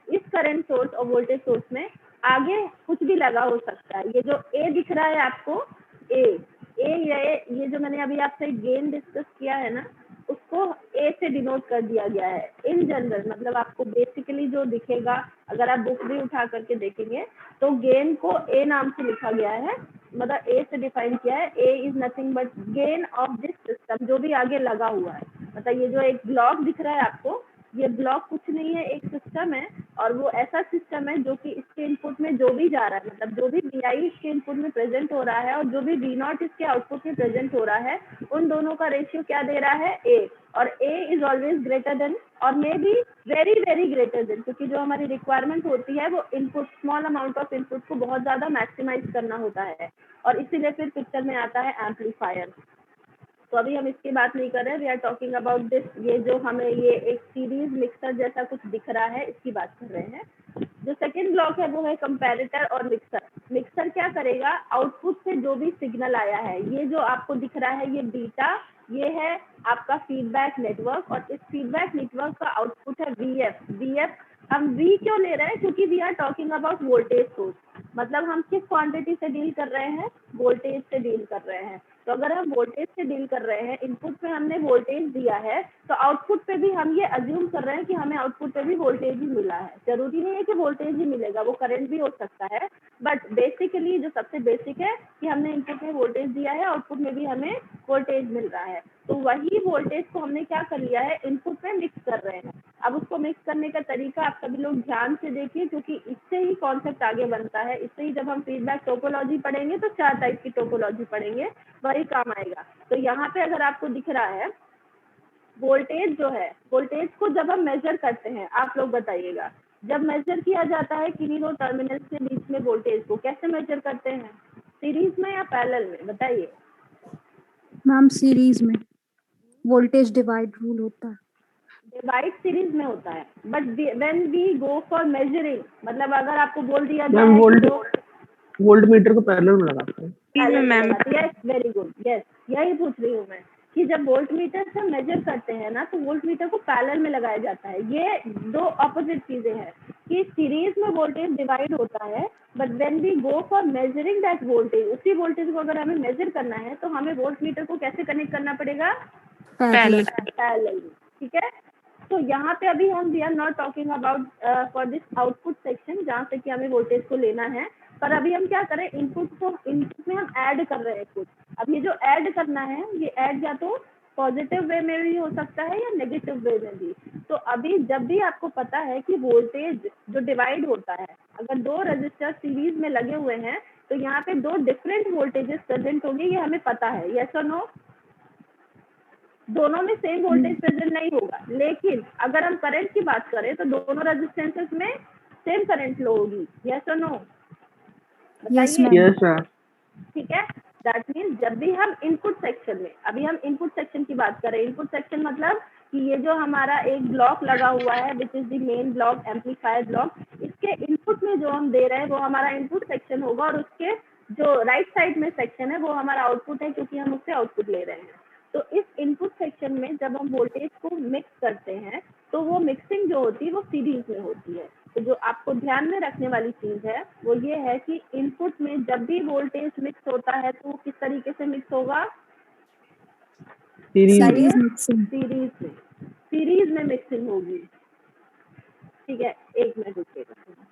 इस करंट सोर्स और वोल्टेज सोर्स में आगे कुछ भी लगा हो सकता है। ये जो ए दिख रहा है आपको, ये जो मैंने अभी आपसे गेन डिस्कस किया है ना, उसको ए से डिनोट कर दिया गया है इन जनरल। मतलब आपको बेसिकली जो दिखेगा, अगर आप बुक भी उठा करके देखेंगे तो गेन को ए नाम से लिखा गया है, मतलब ए से डिफाइन किया है। A is nothing but gain of this system, जो भी आगे लगा हुआ है। मतलब ये जो एक ब्लॉक दिख रहा है आपको, ये ब्लॉक कुछ नहीं है, एक सिस्टम है, और वो ऐसा सिस्टम है जो कि इसके इनपुट में जो भी जा रहा है, मतलब जो भी Vi इसके इनपुट में प्रेजेंट हो रहा है और जो भी V0 इसके आउटपुट में प्रेजेंट हो रहा है, उन दोनों का रेशियो क्या दे रहा है, A। और A is always greater than और may be very very greater than, क्योंकि जो हमारी रिक्वायरमेंट होती है वो input, small amount of input को बहुत ज्यादा मैक्सिमाइज करना होता है, और इसीलिए फिर पिक्चर में आता है एम्पलीफायर। तो अभी हम इसकी बात नहीं कर रहे, we are talking about this. ये जो हमें ये एक सीरीज मिक्सर जैसा कुछ दिख रहा है, इसकी बात कर रहे हैं। जो सेकंड ब्लॉक है वो है कंपैरेटर और मिक्सर। मिक्सर क्या करेगा, आउटपुट से जो भी सिग्नल आया है, ये जो आपको दिख रहा है ये बीटा, ये है आपका फीडबैक नेटवर्क, और इस फीडबैक नेटवर्क का आउटपुट है वीएफ। हम वी क्यों ले रहे हैं, क्योंकि we are talking about voltage source, मतलब हम किस क्वांटिटी से डील कर रहे हैं, वोल्टेज से डील कर रहे हैं। तो अगर हम वोल्टेज से डील कर रहे हैं, इनपुट पे हमने वोल्टेज दिया है, तो आउटपुट पे भी हम ये अज्यूम कर रहे हैं कि हमें आउटपुट पे भी वोल्टेज ही मिला है। जरूरी नहीं है कि वोल्टेज ही मिलेगा, वो करंट भी हो सकता है, बट बेसिकली जो सबसे बेसिक है कि हमने इनपुट में वोल्टेज दिया है, आउटपुट में भी हमें वोल्टेज मिल रहा है। तो वही वोल्टेज को हमने क्या कर लिया है, इनपुट में मिक्स कर रहे हैं। अब उसको मिक्स करने करने का तरीका आप सभी लोग ध्यान से देखिए, क्योंकि इससे ही कॉन्सेप्ट आगे बनता है। इससे ही जब हम फीडबैक टोपोलॉजी पढ़ेंगे तो 4 टाइप की टोपोलॉजी पढ़ेंगे, वही काम आएगा। तो यहाँ पे अगर आपको दिख रहा है वोल्टेज जो है, वोल्टेज को जब हम मेजर करते हैं, आप लोग बताइएगा, जब मेजर किया जाता है किन्हीं दो टर्मिनल के बीच में वोल्टेज को कैसे मेजर करते हैं, सीरीज में या पैरेलल में, बताइए। मैम सीरीज में वोल्टेज डिवाइड रूल होता है। डिवाइड सीरीज में होता है, but when we go for measuring, मतलब अगर आपको बोल दिया मैम जाए वोल्ट मीटर को पैरेलल में लगाते हैं। यस वेरी गुड, यस यही पूछ रही हूँ मैं कि जब वोल्ट मीटर से मेजर करते हैं ना, तो वोल्ट मीटर को पैरेलल में लगाया जाता है। ये दो ऑपोजिट चीजें हैं कि सीरीज में वोल्टेज डिवाइड होता है, but when we go for measuring that voltage, उसी वोल्टेज को अगर हमें मेजर करना है तो हमें वोल्ट मीटर को कैसे कनेक्ट करना पड़ेगा, पैरेलल। ठीक है, तो यहाँ पे अभी हम we are not talking about for this output section, जहाँ से कि हमें वोल्टेज को लेना है, पर अभी हम क्या करें, इनपुट में हम ऐड कर रहे हैं कुछ। अब ये जो ऐड करना है, ये ऐड या तो पॉजिटिव वे में भी हो सकता है या नेगेटिव वे में भी। तो अभी जब भी आपको पता है कि वोल्टेज जो डिवाइड होता है, अगर दो रजिस्टर सीरीज में लगे हुए हैं तो यहाँ पे दो डिफरेंट वोल्टेजेस प्रेजेंट होंगे, ये हमें पता है, यस और नो। दोनों में सेम वोल्टेज प्रेजेंट नहीं होगा, लेकिन अगर हम करंट की बात करें तो दोनों रेजिस्टेंसेस में सेम करंट फ्लो होगी, यस और नो, बताइए। Yes sir. ठीक है, दैट मीन्स जब भी हम इनपुट सेक्शन में, अभी हम इनपुट सेक्शन की बात करें, इनपुट सेक्शन मतलब कि ये जो हमारा एक ब्लॉक लगा हुआ है which is the main block, amplifier block, इसके इनपुट में जो हम दे रहे हैं वो हमारा इनपुट सेक्शन होगा, और उसके जो राइट साइड में सेक्शन है वो हमारा आउटपुट है, क्योंकि हम उससे आउटपुट ले रहे हैं। तो इस इनपुट सेक्शन में जब हम वोल्टेज को मिक्स करते हैं तो वो मिक्सिंग जो होती है वो सीरीज में होती है। तो जो आपको ध्यान में रखने वाली चीज है वो ये है कि इनपुट में जब भी वोल्टेज मिक्स होता है तो वो किस तरीके से मिक्स होगा, सीरीज मिक्सिंग। सीरीज में मिक्सिंग होगी। ठीक है, एक मिनट रुकिएगा।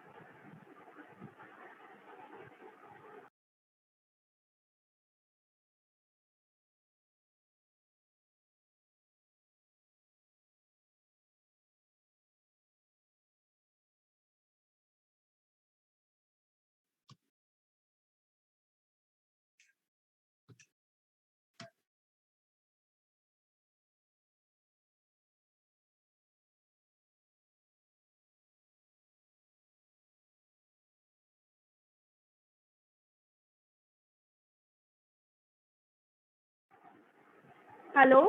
हेलो,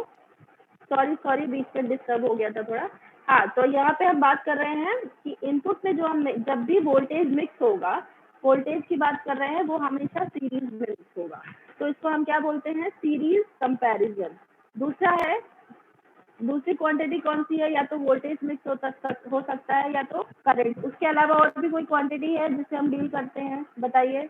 सॉरी बीच में डिस्टर्ब हो गया था थोड़ा। हाँ, तो यहाँ पे हम बात कर रहे हैं कि इनपुट में जो हम जब भी वोल्टेज मिक्स होगा, वोल्टेज की बात कर रहे हैं, वो हमेशा सीरीज में मिक्स होगा। तो इसको हम क्या बोलते हैं, सीरीज कंपैरिजन। दूसरा है, दूसरी क्वांटिटी कौन सी है, या तो वोल्टेज मिक्स हो सकता है या तो करंट। उसके अलावा और भी कोई क्वांटिटी है जिससे हम डील करते हैं, बताइए।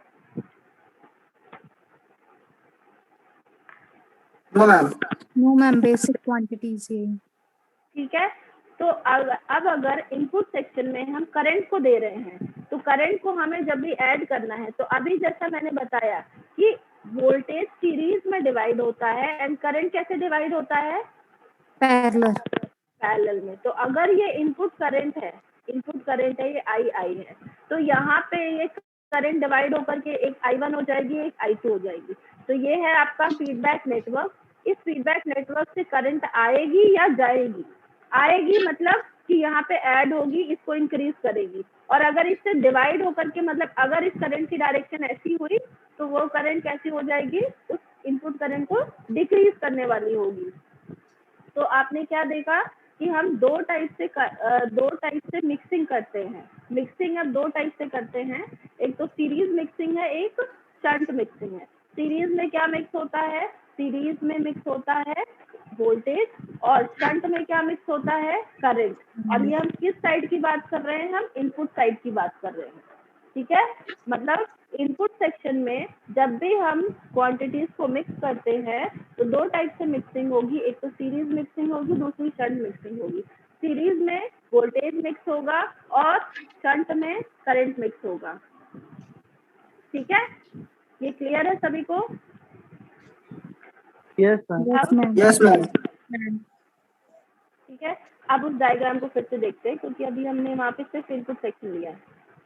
नो मैम, बेसिक क्वांटिटीज ये। ठीक है, तो अब अगर इनपुट सेक्शन में हम करंट को दे रहे हैं, तो करंट को हमें जब भी ऐड करना है, तो अभी जैसा मैंने बताया कि वोल्टेज सीरीज में डिवाइड होता है एंड करंट कैसे डिवाइड होता है, पैरेलल में। तो अगर ये इनपुट करंट है, ये आई है, तो यहाँ पे ये करंट डिवाइड होकर के एक I1 हो जाएगी, एक I2 हो जाएगी। तो ये है आपका फीडबैक नेटवर्क। इस फीडबैक नेटवर्क से करंट आएगी या जाएगी, आएगी मतलब कि यहाँ पे ऐड होगी, इसको इंक्रीज करेगी, और अगर इससे डिवाइड होकर के, मतलब अगर इस करंट की डायरेक्शन ऐसी हुई तो वो करंट कैसी हो जाएगी, उस इनपुट करंट को डिक्रीज करने वाली होगी। तो आपने क्या देखा कि हम दो टाइप से मिक्सिंग करते हैं। मिक्सिंग अब दो टाइप से करते हैं, एक तो सीरीज मिक्सिंग है, एक शंट मिक्सिंग है। सीरीज में क्या मिक्स होता है, सीरीज में मिक्स होता है वोल्टेज, और शंट में क्या मिक्स होता है, करंट। और ये हम किस साइड की बात कर रहे हैं, हम इनपुट साइड की बात कर रहे हैं। ठीक है, मतलब इनपुट सेक्शन में जब भी हम क्वांटिटीज को मिक्स करते हैं तो दो टाइप से मिक्सिंग होगी, एक तो सीरीज मिक्सिंग होगी, दूसरी शंट मिक्सिंग होगी। सीरीज में वोल्टेज मिक्स होगा और शंट में करंट मिक्स होगा। ठीक है, ये क्लियर है सभी को? Yes sir. Yes ma'am. Yes ma'am. ठीक है, अब उस डायग्राम को फिर से देखते हैं, क्योंकि अभी हमने वहाँ पे सिर्फ इनपुट सेक्शन लिया है,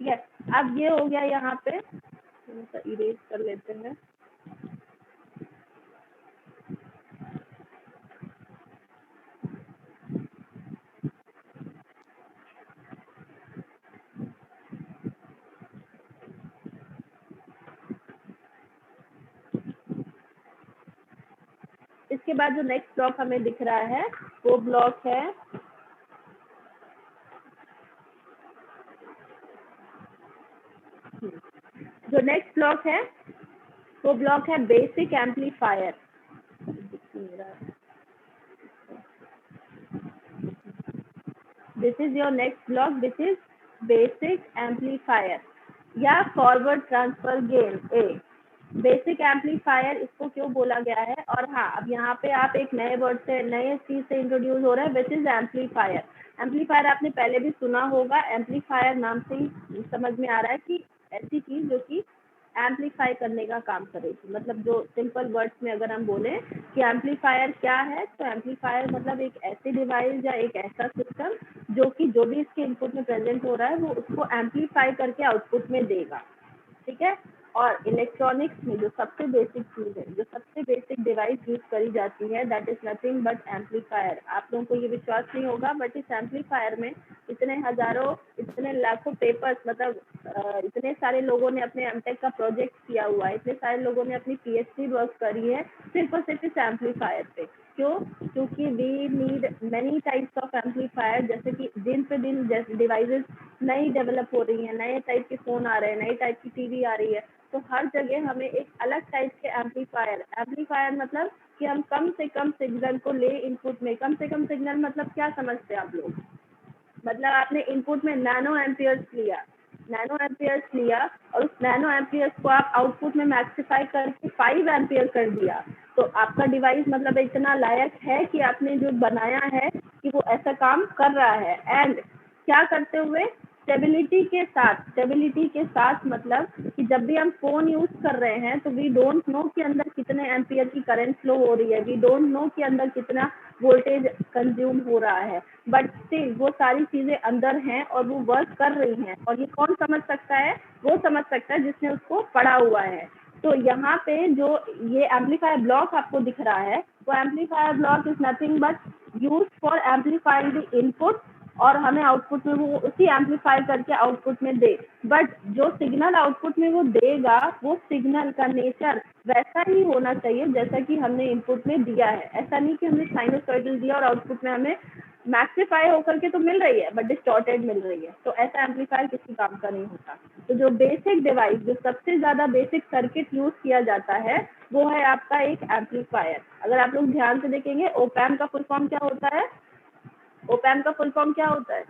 ठीक है। अब ये हो गया यहाँ पे, इरेज कर लेते हैं। इसके बाद जो नेक्स्ट ब्लॉक हमें दिख रहा है वो ब्लॉक है जो नेक्स्ट ब्लॉक है वो ब्लॉक है basic amplifier. This is your next block, this is basic amplifier या फॉरवर्ड ट्रांसफर गेन ए। बेसिक एम्पलीफायर इसको क्यों बोला गया है, और हाँ अब यहाँ पे आप एक नए वर्ड से, नए चीज से इंट्रोड्यूस हो रहा है, विच इज एम्पलीफायर। एम्पलीफायर आपने पहले भी सुना होगा, एम्पलीफायर नाम से ही समझ में आ रहा है कि ऐसी चीज जो कि एम्पलीफाई करने का काम करेगी। मतलब जो सिंपल वर्ड्स में अगर हम बोले कि एम्पलीफायर क्या है, तो एम्पलीफायर मतलब एक ऐसी डिवाइस या एक ऐसा सिस्टम जो कि जो भी इसके इनपुट में प्रेजेंट हो रहा है वो उसको एम्पलीफाई करके आउटपुट में देगा, ठीक है। और इलेक्ट्रॉनिक्स में जो सबसे बेसिक चीज है, जो सबसे बेसिक डिवाइस यूज करी जाती है, that is nothing but amplifier. आप लोगों को ये विश्वास नहीं होगा, बट इस एम्पलीफायर में इतने हजारों, इतने लाखों पेपर्स, मतलब इतने सारे लोगों ने अपने एमटेक का प्रोजेक्ट किया हुआ है, इतने सारे लोगों ने अपनी पीएचडी वर्क करी है सिर्फ और सिर्फ इस एम्पलीफायर पे। क्यों? क्योंकि we need many types of amplifier. जैसे कि दिन पे दिन जैसे डिवाइसेस नई डेवलप हो रही हैं, नए टाइप के फोन आ रहे हैं, नई टाइप की टीवी आ रही है, तो हर जगह हमें एक अलग टाइप के एम्पलीफायर मतलब कि हम कम से कम सिग्नल को ले इनपुट में। कम से कम सिग्नल मतलब क्या समझते हैं आप लोग? मतलब आपने इनपुट में नैनो एम्पियर्स लिया और उस नैनो एम्पियर्स को आप आउटपुट में मैक्सिफाई करके 5 एम्पियर कर दिया, तो आपका डिवाइस मतलब इतना लायक है कि आपने जो बनाया है कि वो ऐसा काम कर रहा है। एंड क्या करते हुए? स्टेबिलिटी के साथ मतलब कि जब भी हम फोन यूज कर रहे हैं तो वी डोंट नो कि अंदर कितने एम्पियर की करंट फ्लो हो रही है, वी डोंट नो कि अंदर कितना वोल्टेज कंज्यूम हो रहा है, बट स्टिल वो सारी चीजें अंदर हैं और वो वर्क कर रही हैं। और ये कौन समझ सकता है? वो समझ सकता है जिसने उसको पढ़ा हुआ है। तो यहाँ पे जो ये एम्पलीफायर ब्लॉक आपको दिख रहा है, वो amplifier block is nothing but use for amplifying the input, और हमें आउटपुट में वो उसी एम्पलीफाई करके आउटपुट में दे। बट जो सिग्नल आउटपुट में वो देगा, वो सिग्नल का नेचर वैसा ही होना चाहिए जैसा कि हमने इनपुट में दिया है। ऐसा नहीं कि हमने साइनोसॉइडल दिया और आउटपुट में हमें मैक्सिफाई होकर के तो मिल रही है बट डिस्टॉर्टेड मिल रही है, तो ऐसा एम्पलीफायर किसी काम का नहीं होता। तो जो बेसिक डिवाइस, जो सबसे ज्यादा बेसिक सर्किट यूज किया जाता है, वो है आपका एक एम्पलीफायर। अगर आप लोग ध्यान से देखेंगे, ओपैम्प का फुल फॉर्म क्या होता है? ओपैम्प का फुल फॉर्म क्या होता है?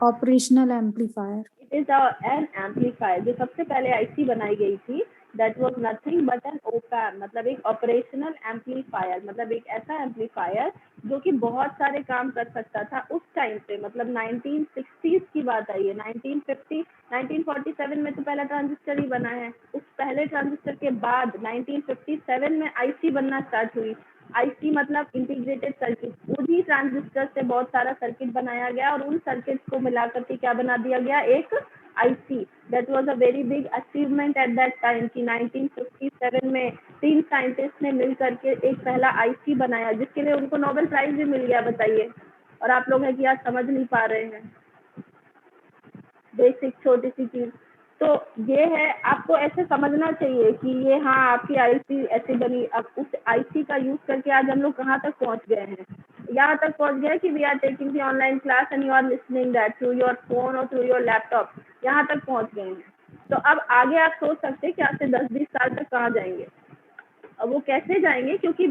Operational amplifier. It is an amplifier. जो सबसे पहले आईसी बनाई गई थी, that was nothing but an opamp, मतलब एक ऑपरेशनल एम्पलीफायर, मतलब एक ऐसा एम्पलीफायर जो कि बहुत सारे काम कर सकता था उस टाइम पे। मतलब 1960s की बात आई है, 1950 1947 में तो पहला ट्रांजिस्टर ही बना है। उस पहले ट्रांजिस्टर के बाद 1957 में आईसी बनना स्टार्ट हुई। आईसी मतलब इंटीग्रेटेड सर्किट। उन्हीं ट्रांजिस्टर से बहुत सारा सर्किट बनाया गया और उन सर्किट को मिलाकर के क्या बना दिया गया? एक IC. That was a very big achievement at that time कि 1957 में 3 साइंटिस्ट ने मिल करके एक पहला आईसी बनाया, जिसके लिए उनको नोबेल प्राइज भी मिल गया, बताइए। और आप लोग हैं कि आज समझ नहीं पा रहे हैं बेसिक छोटी सी चीज। तो ये है, आपको ऐसे समझना चाहिए कि ये हाँ आपकी आईसी ऐसे बनी। अब उस आईसी का यूज करके आज हम लोग कहाँ तक पहुंच गए हैं? यहाँ तक पहुंच गए कि we are taking the online class and you are listening that through your phone और थ्रू योर लैपटॉप। यहाँ तक पहुंच गए हैं। तो अब आगे आप सोच सकते हैं कि आज से 10-20 साल तक कहाँ जाएंगे। अब वो कैसे जाएंगे? क्योंकि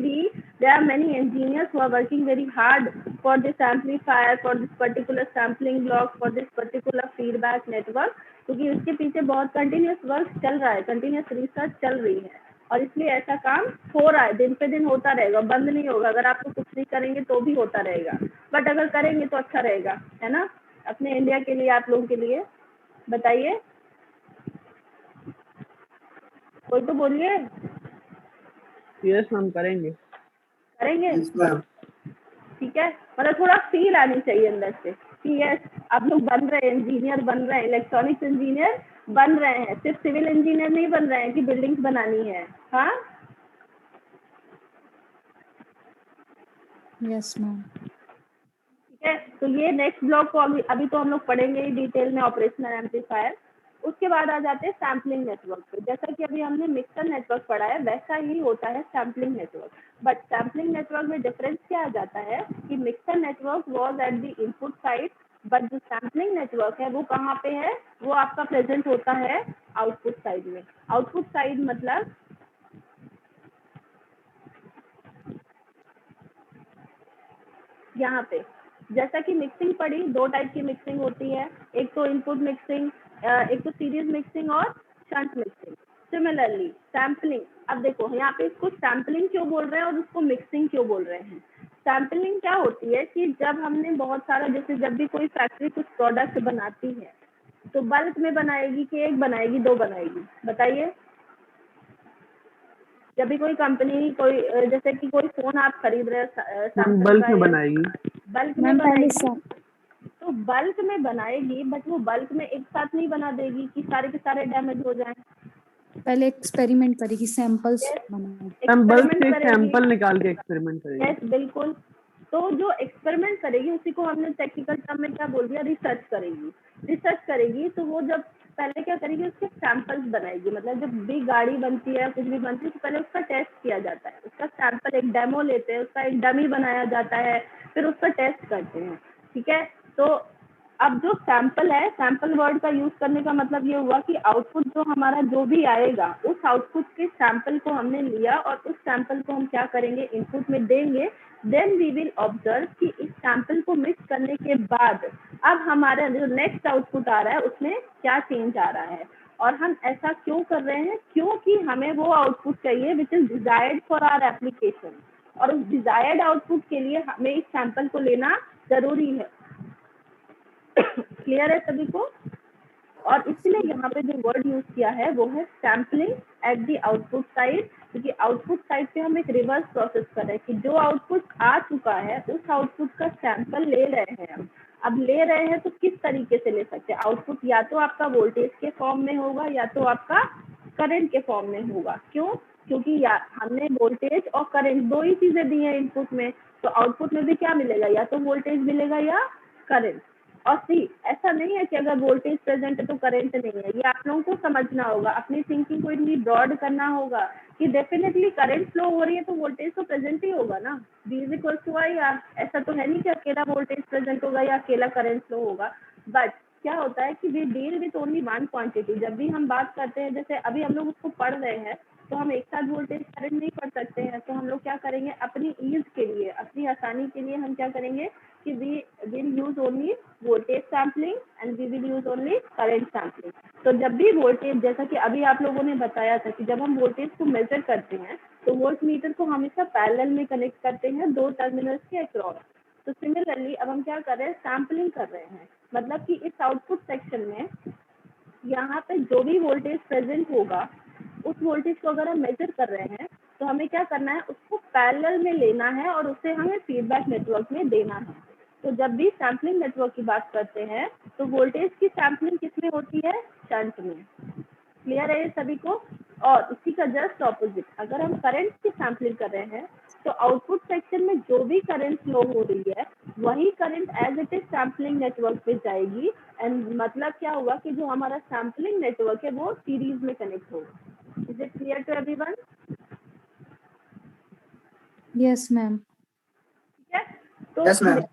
there are many engineers who are working very hard for this amplifier, for this particular sampling block, for this particular feedback network, क्योंकि उसके पीछे बहुत कंटिन्यूस वर्क चल रहा है, कंटिन्यूस रिसर्च चल रही है, और इसलिए ऐसा काम हो रहा है, दिन पे दिन होता रहेगा, बंद नहीं होगा। अगर आप कुछ नहीं करेंगे तो भी होता रहेगा, बट अगर करेंगे तो अच्छा रहेगा, है ना, अपने इंडिया के लिए, आप लोगों के लिए। बताइए, कोई तो बोलिए। यस मैम, करेंगे। करेंगे, Yes, ma'am. ठीक है, मतलब थोड़ा फील आनी चाहिए अंदर से कि यस आप लोग बन रहे हैं, इंजीनियर बन रहे हैं, इलेक्ट्रॉनिक्स इंजीनियर बन रहे हैं, सिर्फ सिविल इंजीनियर नहीं बन रहे हैं कि बिल्डिंग्स बनानी है। हाँ यस मैम। ठीक है, तो ये नेक्स्ट ब्लॉक को अभी तो हम लोग पढ़ेंगे ही डिटेल में ऑपरेशनल एम्पलीफायर। उसके बाद आ जाते हैं सैम्पलिंग नेटवर्क पे। जैसा कि अभी हमने मिक्सर नेटवर्क पढ़ा है वैसा ही होता है sampling network, but sampling network में डिफरेंस क्या आ जाता है कि mixer network was at the input side, but जो सैम्पलिंग नेटवर्क है वो कहाँ पे है, वो आपका प्रेजेंट होता है आउटपुट साइड में। आउटपुट साइड मतलब यहाँ पे जैसा कि मिक्सिंग पढ़ी, दो टाइप की मिक्सिंग होती है, एक तो इनपुट मिक्सिंग, एक तो सीरीज मिक्सिंग और शंट मिक्सिंग। सिमिलरली सैम्पलिंग, अब देखो यहाँ पे इसको सैम्पलिंग क्यों बोल रहे हैं और उसको मिक्सिंग क्यों बोल रहे हैं। सैम्पलिंग क्या होती है कि जब हमने बहुत सारा, जैसे जब भी कोई फैक्ट्री कुछ प्रोडक्ट बनाती है तो बल्क में बनाएगी कि एक बनाएगी, दो बनाएगी, बताइए। जब भी कोई कंपनी कोई जैसे कि कोई फोन आप खरीद रहे हैं बल्क में बनाएगी। बल्क में बनाएगी, तो बल्क में बनाएगी, बट वो बल्क में एक साथ नहीं बना देगी कि सारे के सारे डैमेज हो जाएं। पहले एक्सपेरिमेंट करेगी, सैंपल्स बनाएगी। हम बल्क से करेगी। सैंपल निकाल के एक्सपेरिमेंट करेंगे। यस बिल्कुल, तो जो एक्सपेरिमेंट करेगी उसी को हमने टेक्निकल टर्म में क्या बोल दिया, रिसर्च करेगी। रिसर्च करेगी तो वो जब पहले क्या करेगी, उसके सैंपल्स बनाएगी। मतलब जब भी गाड़ी बनती है, कुछ भी बनती है, तो पहले उसका टेस्ट किया जाता है, उसका सैंपल, एक डेमो लेते हैं, उसका एक डमी बनाया जाता है, फिर उसका टेस्ट करते हैं। ठीक है, तो अब जो सैंपल है, सैंपल वर्ड का यूज करने का मतलब ये हुआ कि आउटपुट जो हमारा जो भी आएगा, उस आउटपुट के सैंपल को हमने लिया और उस सैंपल को हम क्या करेंगे, इनपुट में देंगे। देन वी विल ऑब्जर्व कि इस सैंपल को मिक्स करने के बाद अब हमारा जो नेक्स्ट आउटपुट आ रहा है उसमें क्या चेंज आ रहा है। और हम ऐसा क्यों कर रहे हैं, क्योंकि हमें वो आउटपुट चाहिए which is desired for our application, और उस डिजायर्ड आउटपुट के लिए हमें इस सैंपल को लेना जरूरी है। क्लियर है सभी को। और इसलिए यहाँ पे जो वर्ड यूज किया है वो है sampling at the output side, क्योंकि आउटपुट साइड पे हम एक रिवर्स प्रोसेस कर रहे हैं कि जो आउटपुट आ चुका है उस आउटपुट का सैंपल ले रहे हैं हम। अब ले रहे हैं तो किस तरीके से ले सकते हैं, आउटपुट या तो आपका वोल्टेज के फॉर्म में होगा या तो आपका करंट के फॉर्म में होगा। क्यों, क्योंकि या हमने वोल्टेज और करंट दो ही चीजें दी हैं इनपुट में, तो आउटपुट में भी क्या मिलेगा, या तो वोल्टेज मिलेगा या करंट। और सी, ऐसा नहीं है कि अगर वोल्टेज प्रेजेंट है तो करंट नहीं है, ये आप लोगों को समझना होगा, अपनी थिंकिंग को इतनी ब्रॉड करना होगा कि डेफिनेटली करंट फ्लो हो रही है तो वोल्टेज तो प्रेजेंट ही होगा ना, V is equal to I R. ऐसा तो है नहीं कि अकेला वोल्टेज प्रेजेंट होगा या अकेला करंट फ्लो होगा। बट क्या होता है कि we deal with only one quantity. जब भी हम बात करते हैं, जैसे अभी हम लोग उसको पढ़ रहे हैं, तो हम एक साथ वोल्टेज करंट नहीं पढ़ सकते हैं, तो हम लोग क्या करेंगे, अपनी ईज के लिए, अपनी आसानी के लिए हम क्या करेंगे कि we will use only voltage sampling and we will use only current sampling. तो जब भी वोल्टेज, जैसा कि अभी आप लोगों ने बताया था कि जब हम वोल्टेज को मेजर करते हैं तो वोल्ट मीटर को हमेशा पैरेलल में कनेक्ट करते हैं दो टर्मिनल्स के अक्रॉस। तो सिमिलरली अब हम क्या कर रहे हैं, सैम्पलिंग कर रहे हैं, मतलब कि इस आउटपुट सेक्शन में यहाँ पे जो भी वोल्टेज प्रेजेंट होगा उस वोल्टेज को अगर हम मेजर कर रहे हैं तो हमें क्या करना है, उसको पैरेलल में लेना है और उसे हमें फीडबैक नेटवर्क में देना है। तो जब भी सैम्पलिंग नेटवर्क की बात करते हैं तो वोल्टेज की सैम्पलिंग किसमें होती है, शंट में। क्लियर है ये सभी को। और इसी का जस्ट ऑपोजिट, अगर हम करंट की सैम्पलिंग कर रहे हैं तो आउटपुट सेक्शन में जो भी करंट फ्लो हो रही है वही current as it is sampling network पे जाएगी। एंड मतलब क्या हुआ कि जो हमारा सैम्पलिंग नेटवर्क है वो सीरीज में कनेक्ट होगा। Is it clear to everyone? Yes ma'am. ठीक है, तो Yes, ma'am.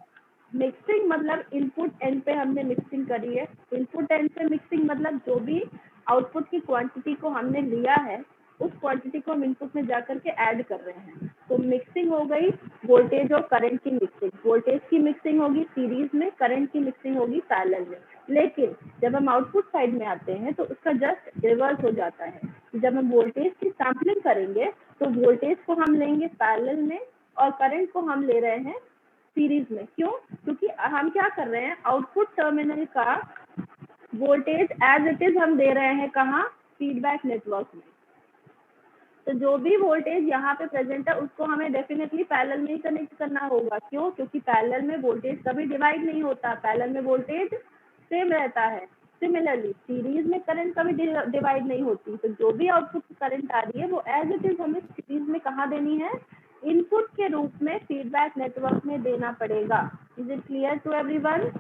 मिक्सिंग मतलब इनपुट एंड पे हमने मिक्सिंग करी है। इनपुट एंड पे मिक्सिंग मतलब जो भी आउटपुट की क्वांटिटी को हमने लिया है उस क्वांटिटी को हम इनपुट में जाकर के ऐड कर रहे हैं। तो मिक्सिंग हो गई वोल्टेज और करंट की मिक्सिंग। वोल्टेज की मिक्सिंग होगी सीरीज में, करंट की मिक्सिंग होगी पैरेलल में। लेकिन जब हम आउटपुट साइड में आते हैं तो उसका जस्ट रिवर्स हो जाता है। जब हम वोल्टेज की सैम्पलिंग करेंगे तो वोल्टेज को हम लेंगे पैरेलल में और करंट को हम ले रहे हैं सीरीज में। क्यों, क्योंकि हम क्या कर रहे हैं, आउटपुट टर्मिनल का वोल्टेज एज इट इज हम दे रहे हैं कहाँ, फीडबैक नेटवर्क में। तो जो भी वोल्टेज यहाँ पे प्रेजेंट है उसको हमें डेफिनेटली पैरेलल में ही कनेक्ट करना होगा। क्यों? क्योंकि पैरेलल में वोल्टेज कभी डिवाइड नहीं होता, पैरेलल में वोल्टेज सेम रहता है। सिमिलरली सीरीज में करंट कभी डिवाइड नहीं होती, तो जो भी आउटपुट करंट आ रही है वो एज इट इज हमें सीरीज में कहाँ देनी है? इनपुट के रूप में फीडबैक नेटवर्क में देना पड़ेगा। Is it clear to everyone?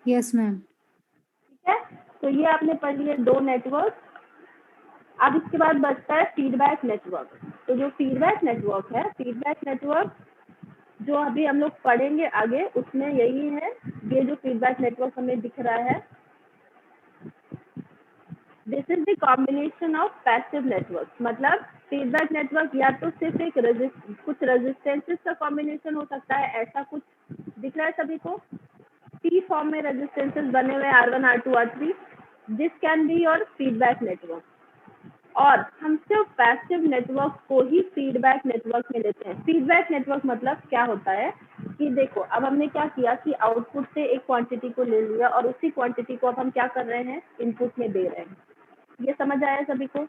Yes ma'am. ठीक है, तो ये आपने पढ़ लिए दो नेटवर्क। अब इसके बाद बचता है फीडबैक नेटवर्क। तो जो फीडबैक नेटवर्क है, फीडबैक नेटवर्क जो अभी हम लोग पढ़ेंगे आगे, उसमें यही है। ये जो फीडबैक नेटवर्क हमें दिख रहा है, this is the combination of passive network. मतलब फीडबैक नेटवर्क या तो सिर्फ एक कुछ रेजिस्टेंसेस का कॉम्बिनेशन हो सकता है, ऐसा कुछ दिख रहा है सभी को। P फॉर्म में रेजिस्टेंसेस बने हुए R1, R2, R3, this can be your feedback network. और हम सिर्फ पैसिव नेटवर्क को ही फीडबैक नेटवर्क में लेते हैं। फीडबैक नेटवर्क मतलब क्या होता है कि देखो, अब हमने क्या किया कि आउटपुट से एक क्वांटिटी को ले लिया और उसी क्वांटिटी को अब हम क्या कर रहे हैं? इनपुट में दे रहे हैं। ये समझ आया सभी को?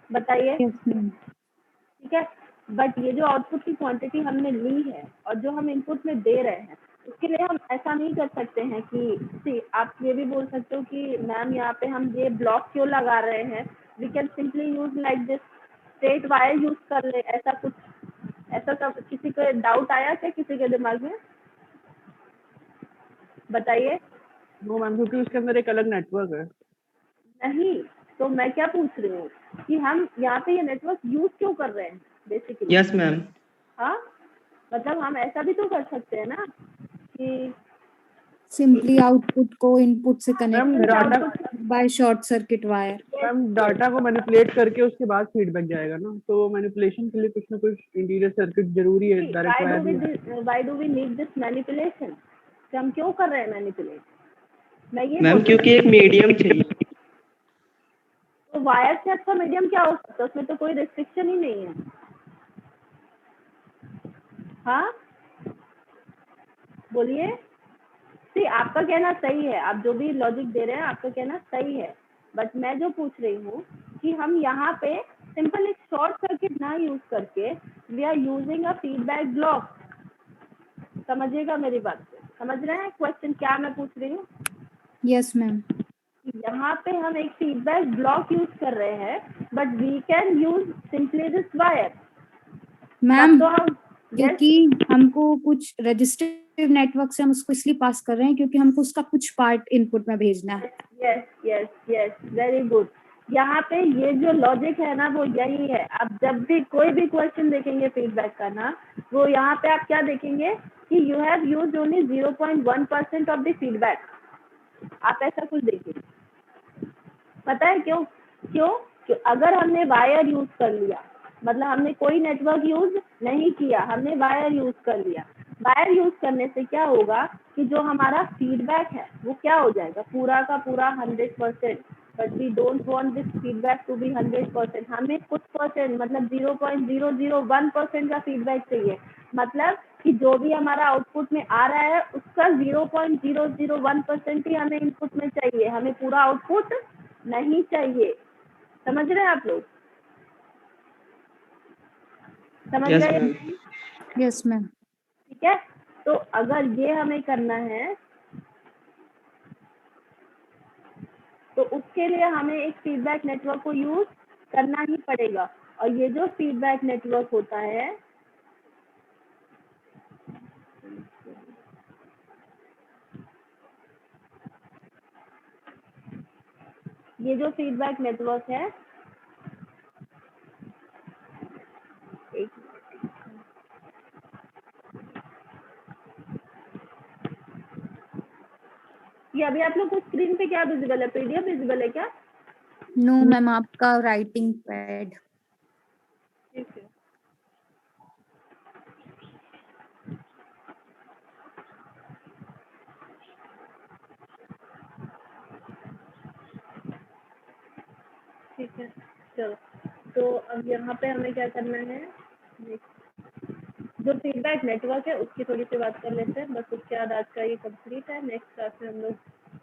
बताइए। Yes ma'am. ठीक है, बट ये जो आउटपुट की क्वांटिटी हमने ली है और जो हम इनपुट में दे रहे हैं, उसके लिए हम ऐसा नहीं कर सकते हैं कि आप ये भी बोल सकते हो कि मैम यहाँ पे हम ये ब्लॉक क्यों लगा रहे हैं? We can simply use like this, straight wire use कर ले। ऐसा कुछ, ऐसा सब किसी को डाउट आया क्या किसी के दिमाग में? बताइए। नो मैम, क्योंकि उसके अंदर एक अलग नेटवर्क है। नहीं, तो मैं क्या पूछ रही हूँ कि हम यहाँ पे ये नेटवर्क यूज क्यों कर रहे हैं बेसिकली? Yes ma'am. हाँ, मतलब हम ऐसा भी तो कर सकते हैं ना कि सिंपली आउटपुट को इनपुट से ma'am connect data by short circuit wire. Ma'am data को मैनिपुलेट करके उसके बाद फीडबैक जाएगा ना, तो मैनिपुलेशन के लिए कुछ ना कुछ इंटीरियर सर्किट जरूरी है। डायरेक्ट वायर नहीं। Why do we need this manipulation? हम क्यों कर रहे हैं मैनिपुलेट? मैं ये मैम क्योंकि एक मीडियम चाहिए। तो वायर से अच्छा मीडियम क्या हो सकता है? उसमें तो कोई रिस्ट्रिक्शन ही नहीं है। हाँ, बोलिए। आपका कहना सही है, आप जो भी लॉजिक दे रहे हैं आपका कहना सही है, बट मैं जो पूछ रही हूँ कि हम यहाँ पे सिंपल एक शॉर्ट सर्किट ना यूज करके we are using a feedback block. समझिएगा मेरी बात को, समझ रहे हैं क्वेश्चन क्या मैं पूछ रही हूँ? Yes ma'am. यहाँ पे हम एक फीडबैक ब्लॉक यूज कर रहे हैं, but we can use simply this wire. Ma'am तो हम क्योंकि हमको कुछ रजिस्टिव नेटवर्क से हम उसको इसलिए पास कर रहे हैं क्योंकि हमको उसका कुछ पार्ट इनपुट में भेजना है। Yes yes yes, very good. यहाँ पे ये जो लॉजिक है ना वो यही है। आप जब भी कोई भी क्वेश्चन देखेंगे फीडबैक का ना, वो यहाँ पे आप क्या देखेंगे कि you have used only 0.1% of the feedback. आप ऐसा कुछ देखेंगे। पता है क्यों? क्यों अगर हमने वायर यूज कर लिया, मतलब हमने कोई नेटवर्क यूज नहीं किया, हमने वायर यूज कर लिया। वायर यूज करने से क्या होगा कि जो हमारा फीडबैक है वो क्या हो जाएगा? पूरा का पूरा 100%। But we don't want this feedback to be 100%। हमें कुछ परसेंट, मतलब 0.001% का फीडबैक चाहिए। मतलब कि जो भी हमारा आउटपुट में आ रहा है उसका 0.001% ही हमें इनपुट में चाहिए, हमें पूरा आउटपुट नहीं चाहिए। समझ रहे हैं आप लोग? समझ यस रहे मैम। हैं? Yes ma'am. ठीक है, तो अगर ये हमें करना है तो उसके लिए हमें एक फीडबैक नेटवर्क को यूज करना ही पड़ेगा। और ये जो फीडबैक नेटवर्क होता है, ये जो फीडबैक नेटवर्क है, एक ये अभी आप लोग को स्क्रीन पे क्या विजिबल है? पीडीएफ विजिबल है क्या? नो मैम, आपका राइटिंग पैड। ठीक है, ठीक है, चलो। तो अब यहाँ पे हमें क्या करना है? जो फीडबैक नेटवर्क है उसकी थोड़ी सी बात कर लेते हैं, बस उसके बाद आज का ये कंप्लीट है। नेक्स्ट क्लास में हम लोग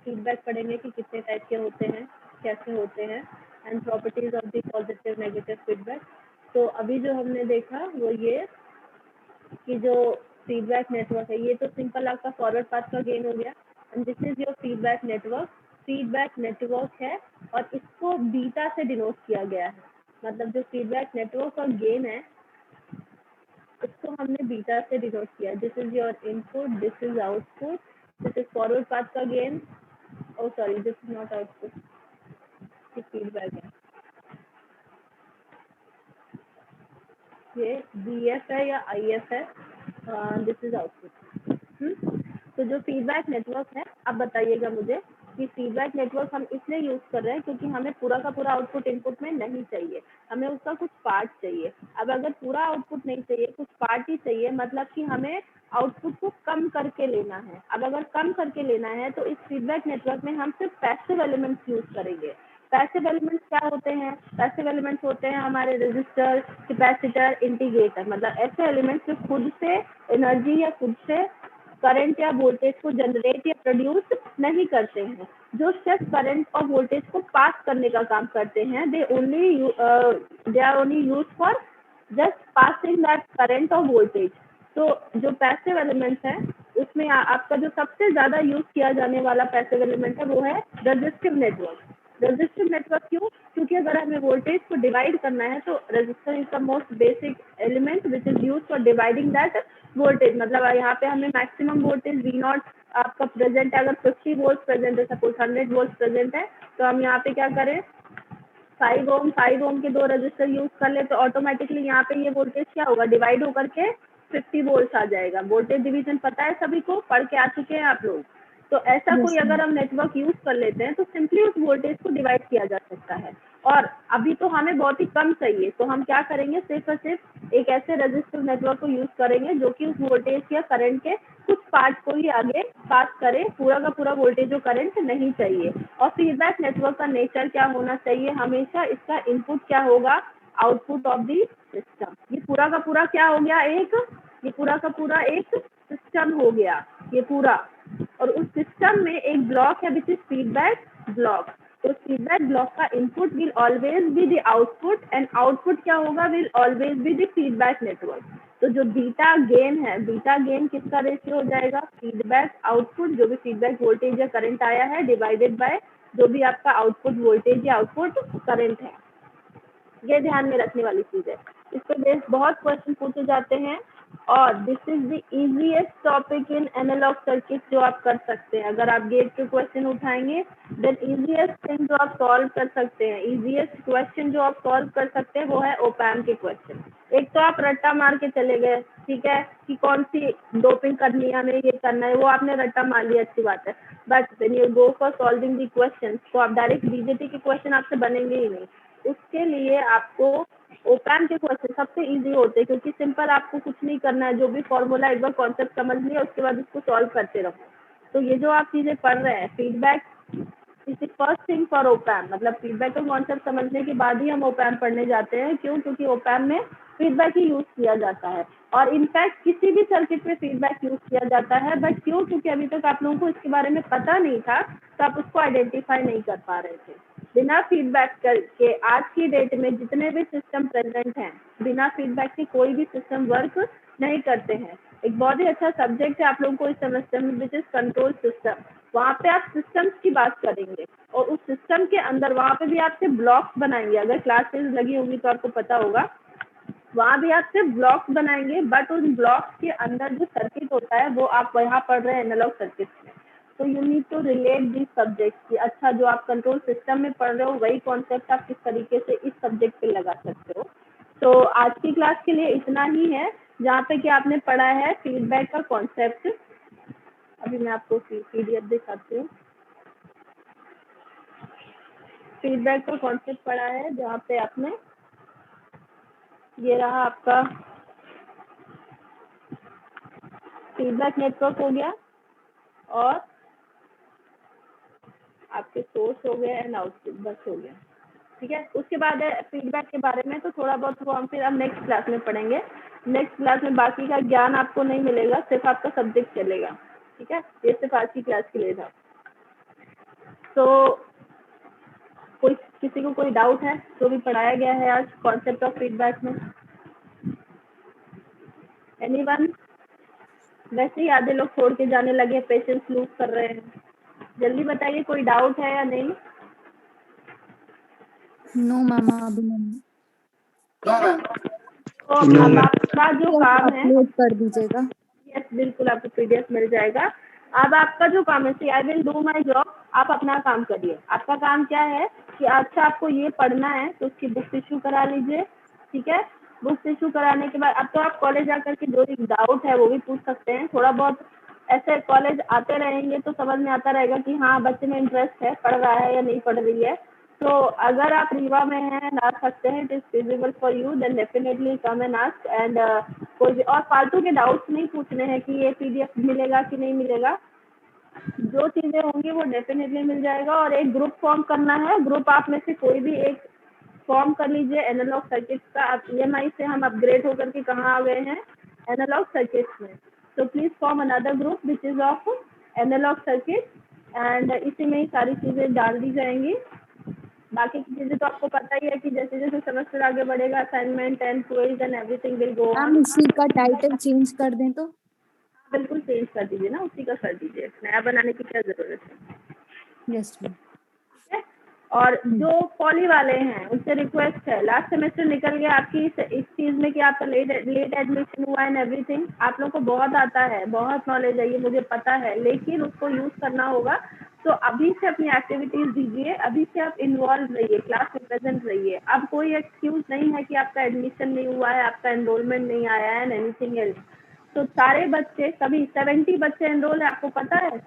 फीडबैक पढ़ेंगे कि कितने टाइप के होते हैं, कैसे होते हैं, and properties of the positive negative feedback. तो अभी जो हमने देखा वो ये कि जो फीडबैक नेटवर्क है, ये तो सिंपल आपका फॉरवर्ड पाथ का गेन हो गया, and this is your feedback network. Feedback network है और इसको बीटा से डिनोट किया गया है. मतलब जो फीडबैक नेटवर्क का गेन है इसको हमने बीटा से डिनोट किया. This is your input, this is output, this is forward path का gain. Oh sorry, this is not output, ये फीडबैक है. ये BF है या IF है, दिस इज आउटपुट. तो जो फीडबैक नेटवर्क है, अब बताइएगा मुझे कि फीडबैक नेटवर्क हम इसलिए यूज कर रहे हैं क्योंकि हमें पूरा का पूरा आउटपुट इनपुट में नहीं चाहिए, हमें उसका कुछ पार्ट चाहिए. अब अगर पूरा आउटपुट नहीं चाहिए, कुछ पार्ट ही चाहिए, मतलब कि हमें आउटपुट को कम करके लेना है. अब अगर कम करके लेना है तो इस फीडबैक नेटवर्क में हम सिर्फ पैसिव एलिमेंट्स यूज करेंगे. पैसिव एलिमेंट्स क्या होते हैं? पैसिव एलिमेंट्स होते हैं हमारे रेजिस्टर, कैपेसिटर, इंटीग्रेटर. मतलब ऐसे एलिमेंट्स जो खुद से एनर्जी या खुद से करंट या वोल्टेज को जनरेट या प्रोड्यूस नहीं करते हैं, जो सिर्फ करंट और वोल्टेज को पास करने का काम करते हैं. They are only use for just passing that current और वोल्टेज. तो जो पैसिव एलिमेंट्स है उसमें आपका जो सबसे ज्यादा यूज किया जाने वाला पैसिव एलिमेंट है वो है रेजिस्टिव नेटवर्क. रेजिस्टिव नेटवर्क क्यों? क्योंकि अगर हमें वोल्टेज को डिवाइड करना है तो resistor is the most basic element which is use for dividing that voltage. मतलब यहाँ पे हमें मैक्सिमम वोल्टेज V0 आपका प्रेजेंट है, अगर 50 वोल्ट प्रेजेंट है, सपोज 100 वोल्ट प्रेजेंट है, तो हम यहाँ पे क्या करें, 5 ओम के दो रजिस्टर यूज कर ले तो ऑटोमेटिकली यहाँ पे ये वोल्टेज क्या होगा, डिवाइड होकर के 50 वोल्ट आ जाएगा. वोल्टेज डिवीजन पता है सभी को, पढ़ के आ चुके हैं आप लोग. तो ऐसा कोई अगर हम नेटवर्क यूज कर लेते हैं तो सिंपली उस वोल्टेज को डिवाइड किया जा सकता है. और अभी तो हमें बहुत ही कम चाहिए, तो हम क्या करेंगे, सिर्फ और सिर्फ एक ऐसे रेजिस्टिव नेटवर्क को यूज करेंगे जो कि उस वोल्टेज या करंट के कुछ पार्ट को ही आगे पास करे, पूरा का पूरा वोल्टेज और करंट नहीं चाहिए. और फीडबैक नेटवर्क का नेचर क्या होना चाहिए, हमेशा इसका इनपुट क्या होगा, आउटपुट ऑफ द सिस्टम. ये पूरा का पूरा क्या हो गया, ये पूरा का पूरा एक सिस्टम हो गया ये पूरा. और उस सिस्टम में एक ब्लॉक है विच इज फीडबैक ब्लॉक. तो फीडबैक ब्लॉक का input will always be the output and output क्या होगा, will always be the feedback network. तो जो बीटा गेन है, बीटा गेन किसका रेशियो हो जाएगा, फीडबैक आउटपुट, जो भी फीडबैक वोल्टेज या करंट आया है, डिवाइडेड बाय जो भी आपका आउटपुट वोल्टेज या आउटपुट करंट है. ये ध्यान में रखने वाली चीज है. इस पर बेस्ड बहुत क्वेश्चन पूछे जाते हैं और this is the easiest topic in analog circuit जो आप कर सकते हैं. अगर आप गेट के क्वेश्चन उठाएंगे देन इजीएस्ट थिंग जो आप सॉल्व कर सकते हैं, इजीएस्ट क्वेश्चन जो आप सॉल्व कर सकते हैं वो है ओपैम्प के क्वेश्चन. एक तो आप रट्टा मार के चले गए, ठीक है, कि कौन सी डोपिंग करनी है, हमें ये करना है, वो आपने रट्टा मार लिया, अच्छी बात है. But when you go for solving the question तो आप डायरेक्ट बीजेटी के क्वेश्चन आपसे बनेंगे ही नहीं. उसके लिए आपको ओपैम्प के क्वेश्चन सबसे इजी होते हैं क्योंकि सिंपल, आपको कुछ नहीं करना है, जो भी फॉर्मूला एक बार कॉन्सेप्ट समझ लिया उसके बाद उसको सॉल्व करते रहो. तो ये जो आप चीजें पढ़ रहे हैं, feedback is the first thing for op-amp. मतलब फीडबैक का कॉन्सेप्ट समझने के बाद ही हम ओपैम्प पढ़ने जाते हैं. क्यों? क्योंकि ओपैम्प में फीडबैक ही यूज किया जाता है और इनफैक्ट किसी भी सर्किट में फीडबैक यूज किया जाता है. बट क्यों? क्योंकि अभी तक आप लोगों को इसके बारे में पता नहीं था तो आप उसको आइडेंटिफाई नहीं कर पा रहे थे. बिना फीडबैक करके आज की डेट में जितने भी सिस्टम प्रेजेंट हैं, बिना फीडबैक के कोई भी सिस्टम वर्क नहीं करते हैं. एक बहुत ही अच्छा सब्जेक्ट है आप लोगों को इस सेमेस्टर में विच इज कंट्रोल सिस्टम. वहाँ पे आप सिस्टम्स की बात करेंगे और उस सिस्टम के अंदर वहाँ पे भी आपसे ब्लॉक्स बनाएंगे. अगर क्लासेस लगी होंगी तो आपको पता होगा, वहाँ भी आपसे ब्लॉक्स बनाएंगे. बट उन ब्लॉक्स के अंदर जो सर्किट होता है वो आप वहाँ पढ़ रहे हैं एनालॉग सर्किट में. तो you need to relate this subject कि अच्छा जो आप कंट्रोल सिस्टम में पढ़ रहे हो वही कॉन्सेप्ट आप किस तरीके से इस सब्जेक्ट पे लगा सकते हो. तो आज की क्लास के लिए इतना ही है जहाँ पे कि आपने पढ़ा है फीडबैक का कॉन्सेप्ट. अभी मैं आपको PDF दिखाती हूँ. फीडबैक का कॉन्सेप्ट पढ़ा है जहाँ पे आपने, ये रहा आपका फीडबैक नेटवर्क हो गया और आपके सोर्स हो गए एंड आउटपुट, बस हो गया. ठीक है, उसके बाद है फीडबैक के बारे में तो थोड़ा बहुत वो हम फिर अब नेक्स्ट क्लास में पढ़ेंगे. नेक्स्ट क्लास में बाकी का ज्ञान आपको नहीं मिलेगा, सिर्फ आपका सब्जेक्ट चलेगा. ठीक है, ये सिर्फ आज की क्लास के लिए था. तो कोई किसी को कोई डाउट है जो भी पढ़ाया गया है आज कॉन्सेप्ट ऑफ फीडबैक में? एनीवन? वैसे ही आधे लोग छोड़ के जाने लगे, पेशेंस लूज कर रहे हैं। जल्दी बताइए, कोई डाउट है या नहीं? नो मैम, अभी नहीं। तो अब आपका जो काम है, अपलोड कर दीजिएगा। यस बिल्कुल, आपको पीडीएफ मिल जाएगा। अब आपका जो काम है, see I will do my job, आप अपना काम करिए। आपका काम क्या है कि अच्छा आपको ये पढ़ना है तो उसकी बुक्स इशू करा लीजिए, ठीक है। बुक्स इशू कराने के बाद अब तो आप कॉलेज आकर के जो भी डाउट है वो भी पूछ सकते हैं। थोड़ा बहुत ऐसे कॉलेज आते रहेंगे तो समझ में आता रहेगा कि हाँ बच्चे में इंटरेस्ट है, पढ़ रहा है या नहीं पढ़ रही है। तो अगर आप रीवा में हैं, आ सकते हैं, it is feasible for you, then definitely come and ask. And कोई भी और फालतू के डाउट्स नहीं पूछने हैं कि ये पीडीएफ मिलेगा कि नहीं मिलेगा। जो चीजें होंगी वो डेफिनेटली मिल जाएगा। और एक ग्रुप फॉर्म करना है, ग्रुप आप में से कोई भी एक फॉर्म कर लीजिए एनालॉग सर्किट्स का। आप EMI से हम अपग्रेड होकर के कहाँ आ गए हैं, एनालॉग सर्किट्स में। तो please form another group which is of analog circuit and इसी में ही सारी चीजें डाल दी जाएंगी। बाकी की चीजें तो आपको पता ही है कि जैसे जैसे सेमेस्टर आगे बढ़ेगा assignment and quiz and everything will go ma'am on. इसी का टाइटल चेंज कर दें तो? बिल्कुल चेंज कर दीजिए ना, उसी का कर दीजिए, नया बनाने की क्या जरूरत है। Yes ma'am. और जो पॉली वाले हैं उनसे रिक्वेस्ट है, लास्ट सेमेस्टर निकल गया आपकी इस चीज में कि आपका लेट एडमिशन हुआ एंड एवरीथिंग। आप लोग को बहुत आता है, बहुत नॉलेज है, ये मुझे पता है, लेकिन उसको यूज करना होगा। तो अभी से अपनी एक्टिविटीज दीजिए, अभी से आप इन्वॉल्व रहिए, क्लास में प्रेजेंट रहिए। अब कोई एक्सक्यूज नहीं है कि आपका एडमिशन नहीं हुआ है, आपका एनरोलमेंट नहीं आया है एंड एनीथिंग एल्स। तो सारे बच्चे, सभी 70 बच्चे एनरोल है, आपको पता है?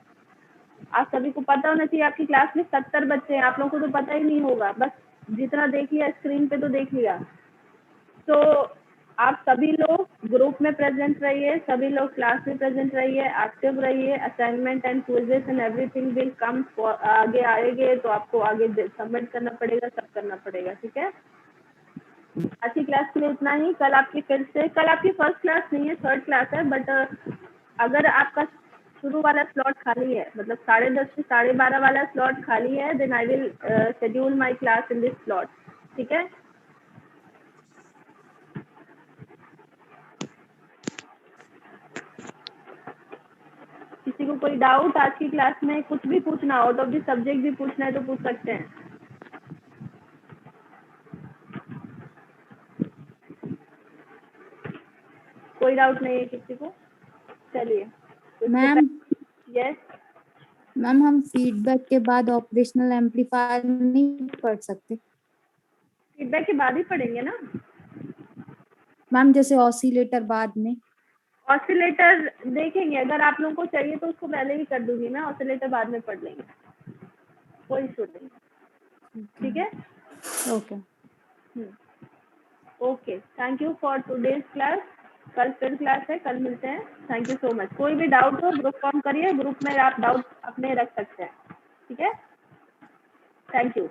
आप सभी को पता होना चाहिए। आपकी क्लास में 70 बच्चे हैं, आप लोगों को तो पता ही नहीं होगा, बस जितना देख लिया स्क्रीन पे तो देख लिया। तो आप सभी लोग ग्रुप में प्रेजेंट रहिए, सभी लोग क्लास में प्रेजेंट रहिए, एक्टिव रहिए। Assignment and quizzes and everything will come, आगे आएंगे तो आपको आगे सबमिट करना पड़ेगा, सब करना पड़ेगा, ठीक है। आज की क्लास के लिए इतना ही। कल आपकी फिर से, कल आपकी फर्स्ट क्लास नहीं है, थर्ड क्लास है, बट अगर आपका शुरू वाला स्लॉट खाली है, मतलब 10:30 से 12:30 वाला स्लॉट खाली है, then I will schedule my class in this slot, ठीक है। किसी को कोई डाउट आज की क्लास में, कुछ भी पूछना, आउट ऑफ द सब्जेक्ट भी पूछना है तो पूछ सकते हैं। कोई डाउट नहीं है किसी को? चलिए मैम, यस, मैम हम फीडबैक के बाद ऑपरेशनल एम्पलीफायर नहीं पढ़ सकते? फीडबैक के बाद ही पढ़ेंगे ना मैम, जैसे ऑसिलेटर बाद में। ऑसिलेटर देखेंगे, अगर आप लोगों को चाहिए तो उसको पहले ही कर दूंगी मैं, ऑसिलेटर बाद में पढ़ लेंगे, कोई इशू नहीं, ठीक है। Okay. Okay, thank you for today's class. कल फिर क्लास है, कल मिलते हैं। Thank you so much. कोई भी डाउट हो ग्रुप फॉर्म करिए, ग्रुप में आप डाउट अपने रख सकते हैं, ठीक है। Thank you.